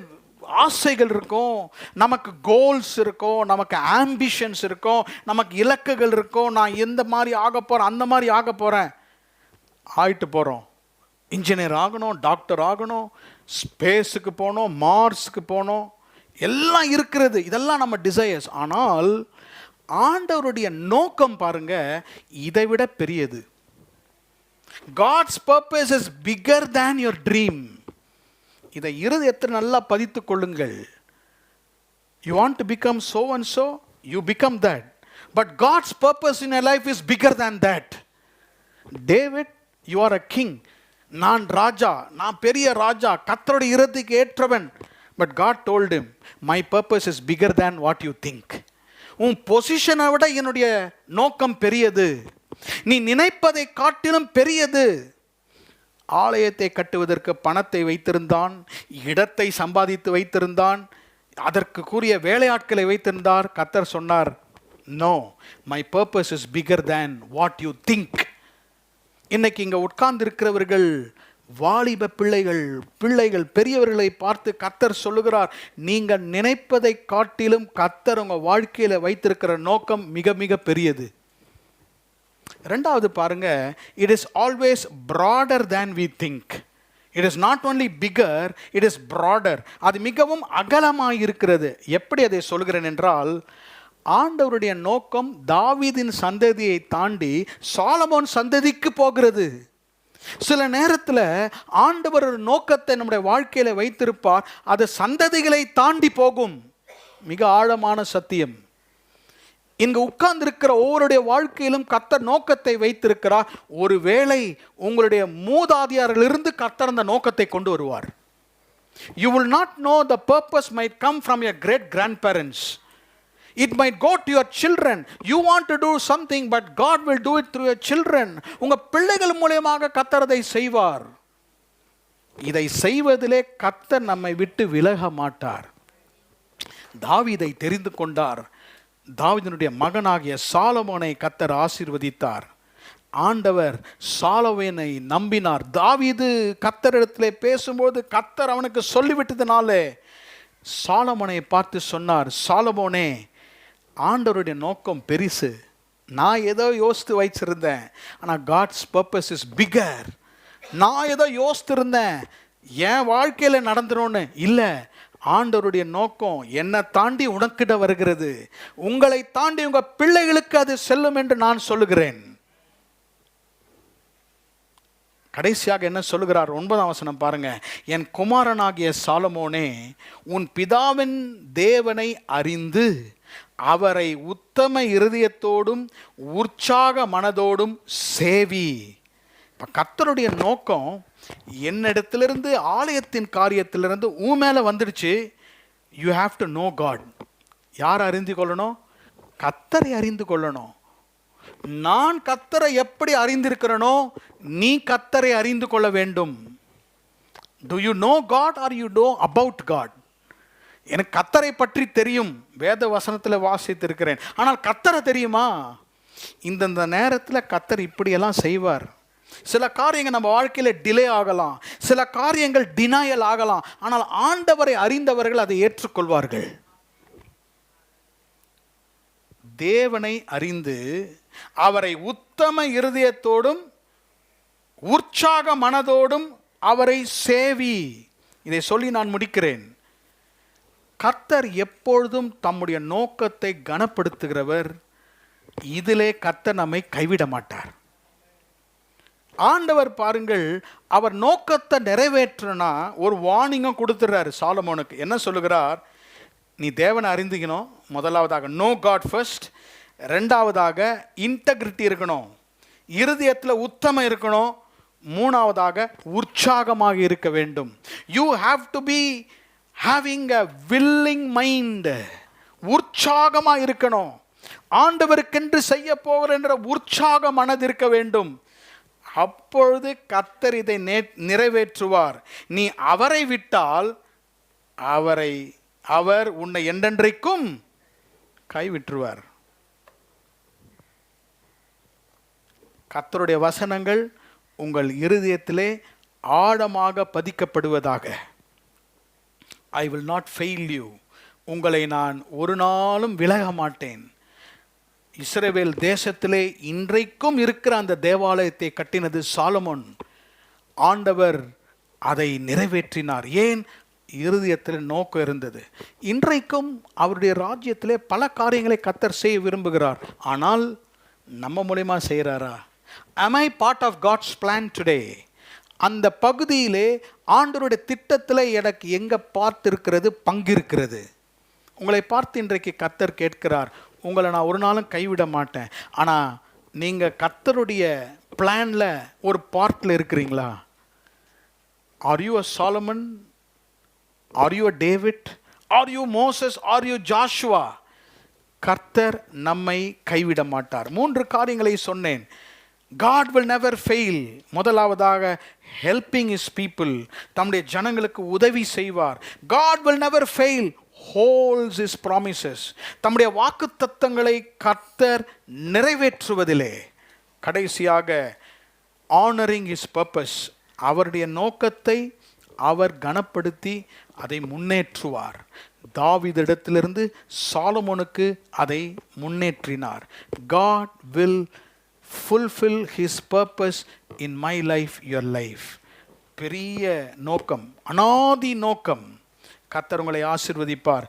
A: ஆசைகள் இருக்கும், நமக்கு கோல்ஸ் இருக்கும், நமக்கு ஆம்பிஷன்ஸ் இருக்கும், நமக்கு இலக்குகள் இருக்கும். நான் எந்த மாதிரி ஆக போகிறேன், அந்த மாதிரி ஆக போகிறேன், ஆகிட்டு போகிறோம். இன்ஜினியர் ஆகணும், டாக்டர் ஆகணும், ஸ்பேஸுக்கு போகணும், மார்ஸுக்கு போகணும், எல்லாம் இருக்கிறது. இதெல்லாம் நம்ம டிசையர்ஸ். ஆனால் ஆண்டவருடைய நோக்கம் பாருங்க, இதை விட பெரியது. God's purpose is bigger than your dream. இதை இருதயத்தில் நல்லா பதித்துக் கொள்ளுங்கள். You want to become so and so, you become that. But God's purpose in your life is bigger than that. David, you are a king. நான் ராஜா, நான் பெரிய ராஜா, கர்த்தருடைய இருதயத்துக்கு ஏற்றவன். But God told him, my purpose is bigger than what you think. உன் பொசிஷனை விட என்னுடைய நோக்கம் பெரியது, நீ நினைப்பதை காட்டிலும் பெரியது. ஆலயத்தை கட்டுவதற்கு பணத்தை வைத்திருந்தான், இடத்தை சம்பாதித்து வைத்திருந்தான், அதற்கு கூறிய வேலையாட்களை வைத்திருந்தார். கர்த்தர் சொன்னார், no, my purpose is bigger than what you think. இன்னைக்கு இங்கே உட்கார்ந்து இருக்கிறவர்கள் வாலிப பிள்ளைகள் பெரியவர்களை பார்த்து கர்த்தர் சொல்லுகிறார், நீங்கள் நினைப்பதை காட்டிலும் கர்த்தர் உங்கள் வாழ்க்கையில் வைத்திருக்கிற நோக்கம் மிக மிக பெரியது. ரெண்டாவது பாருங்க, it is always broader than we think. It is not only bigger, it is broader. அது மிகவும் அகலமாக இருக்கிறது. எப்படி அதை சொல்கிறேன் என்றால், ஆண்டவருடைய நோக்கம் தாவீதின் சந்ததியை தாண்டி சாலமோன் சந்ததிக்கு போகிறது. சில நேரத்தில் ஆண்டவர் நோக்கத்தை நம்முடைய வாழ்க்கையில் வைத்திருப்பார், அது சந்ததிகளை தாண்டி போகும். மிக ஆழமான சத்தியம். இங்கு உட்கார்ந்திருக்கிற ஒவ்வொருடைய வாழ்க்கையிலும் கர்த்தர் நோக்கத்தை வைத்திருக்கிறார். ஒருவேளை உங்களுடைய மூதாதையரிலிருந்து கர்த்தர் அந்த நோக்கத்தை கொண்டு வருவார். You will not know, the purpose might come from your great grandparents. It might go to your children. You want to do something, but God will do it through your children. உங்க பிள்ளைகள் மூலமாக கர்த்தர் அதை செய்வார். இதை செய்வதிலே கர்த்தர் நம்மை விட்டு விலக மாட்டார். தாவீதை தெரிந்து கொண்டார். தாவீதினுடைய மகனாகிய சாலமோனை கர்த்தர் ஆசீர்வதித்தார். ஆண்டவர் சாலமோனை நம்பினார். தாவீது கர்த்தரிடத்திலே பேசும்போது கர்த்தர் அவனுக்கு சொல்லிவிட்டதுனாலே சாலமோனை பார்த்து சொன்னார், சாலமோனே, ஆண்டவருடைய நோக்கம் பெரிசு. நான் ஏதோ யோசித்து வச்சிருந்தேன், ஆனால் காட்ஸ் பர்பஸ் இஸ் பிகர். நான் ஏதோ யோசித்திருந்தேன் என் வாழ்க்கையில் நடந்துரும்னு இல்லை. ஆண்டவருடைய நோக்கம் என்னை தாண்டி உனக்கிட்ட வருகிறது, உங்களை தாண்டி உங்கள் பிள்ளைகளுக்கு அது செல்லும் என்று நான் சொல்லுகிறேன். கடைசியாக என்ன சொல்லுகிறார்? 9ஆம் வசனம் பாருங்க. என் குமாரனாகிய சாலமோனே, உன் பிதாவின் தேவனை அறிந்து அவரை உத்தம இருதயத்தோடும் உற்சாக மனதோடும் சேவி. இப்போ கர்த்தருடைய நோக்கம் என்னிடத்திலிருந்து, ஆலயத்தின் காரியத்திலிருந்து உன் மேலே வந்துடுச்சு. You have to know God. யார் அறிந்து கொள்ளணும்? கர்த்தரை அறிந்து கொள்ளணும். நான் கர்த்தரை எப்படி அறிந்திருக்கிறனோ நீ கர்த்தரை அறிந்து கொள்ள வேண்டும். Do you know God or you know about God? எனக்கு கர்த்தரை பற்றி தெரியும், வேத வசனத்தில் வாசித்திருக்கிறேன், ஆனால் கர்த்தரை தெரியுமா? இந்தந்த நேரத்தில் கர்த்தர் இப்படியெல்லாம் செய்வார். சில காரியங்கள் நம்ம வாழ்க்கையில் டிலே ஆகலாம், சில காரியங்கள் டினாயல் ஆகலாம், ஆனால் ஆண்டவரை அறிந்தவர்கள் அதை ஏற்றுக்கொள்வார்கள். தேவனை அறிந்து அவரை உத்தம இருதயத்தோடும் உற்சாக மனதோடும் அவரை சேவி. இதை சொல்லி நான் முடிக்கிறேன். கர்த்தர் எப்பொழுதும் தம்முடைய நோக்கத்தை கனப்படுத்துகிறவர். இதிலே கர்த்தர் நம்மை கைவிட மாட்டார். ஆண்டவர் பாருங்கள், அவர் நோக்கத்தை நிறைவேற்றனா ஒரு வார்னிங்கும் கொடுத்துறாரு சாலமோனுக்கு. என்ன சொல்லுகிறார்? நீ தேவனை அறிந்துக்கணும். முதலாவதாக நோ காட் ஃபர்ஸ்ட். ரெண்டாவதாக இன்டெகிரிட்டி இருக்கணும், இருதயத்தில் உத்தமம் இருக்கணும். மூணாவதாக உற்சாகமாக இருக்க வேண்டும். You have to be having a willing mind. உற்சாகமாக இருக்கணும். ஆண்டவருக்கென்று செய்ய போகிற என்ற உற்சாக மனது இருக்க வேண்டும். அப்பொழுது கர்த்தர் இதை நிறைவேற்றுவார். நீ அவரை விட்டால் அவர் உன்னை என்றென்றைக்கும் கைவிட்டுருவார். கர்த்தருடைய வசனங்கள் உங்கள் இருதயத்திலே ஆழமாக பதிக்கப்படுவதாக. I will not fail you. உங்களை நான் ஒரு நாளும் விலக மாட்டேன். இஸ்ரவேல் தேசத்திலே இன்றைக்கும் இருக்கிற அந்த தேவாலயத்தை கட்டினது சாலமோன். ஆண்டவர் அதை நிறைவேற்றினார். ஏன்? இருதயத்தில் நோக்கம் இருந்தது. இன்றைக்கும் அவருடைய ராஜ்யத்திலே பல காரியங்களை கர்த்தர் செய்ய விரும்புகிறார். ஆனால் நம்ம மூலமா செய்கிறாரா? am I part of God's plan today? அந்த பகுதியிலே ஆண்டவருடைய திட்டத்தில் எனக்கு எங்கே பார்த்து இருக்கிறது, பங்கு இருக்கிறது. உங்களை பார்த்து இன்றைக்கு கர்த்தர் கேட்கிறார், உங்களை நான் ஒரு நாளும் கைவிட மாட்டேன். ஆனால் நீங்கள் கர்த்தருடைய பிளானில் ஒரு பார்ட்டில் இருக்கிறீங்களா? Are you a Solomon? Are you a David? Are you Moses? Are you Joshua? கர்த்தர் நம்மை கைவிட மாட்டார். 3 காரியங்களை சொன்னேன். God will never fail. முதலாவதாக helping his people. தம்முடைய ஜனங்களுக்கு உதவி செய்வார். God will never fail. holds his promises. தம்முடைய வாக்குத்தத்தங்களை கர்த்தர் நிறைவேற்றுவதிலே. கடைசியாக honoring his purpose. அவருடைய நோக்கத்தை அவர் கனப்படுத்தி அதை முன்னேற்றுவார். தாவீதிடத்திலிருந்து சாலமோனுக்கு அதை முன்னேற்றினார். God will fulfill his purpose in my life, your life. பெரிய நோக்கம், அனாதி நோக்கம். கர்த்தர் உங்களை ஆசீர்வதிப்பார்.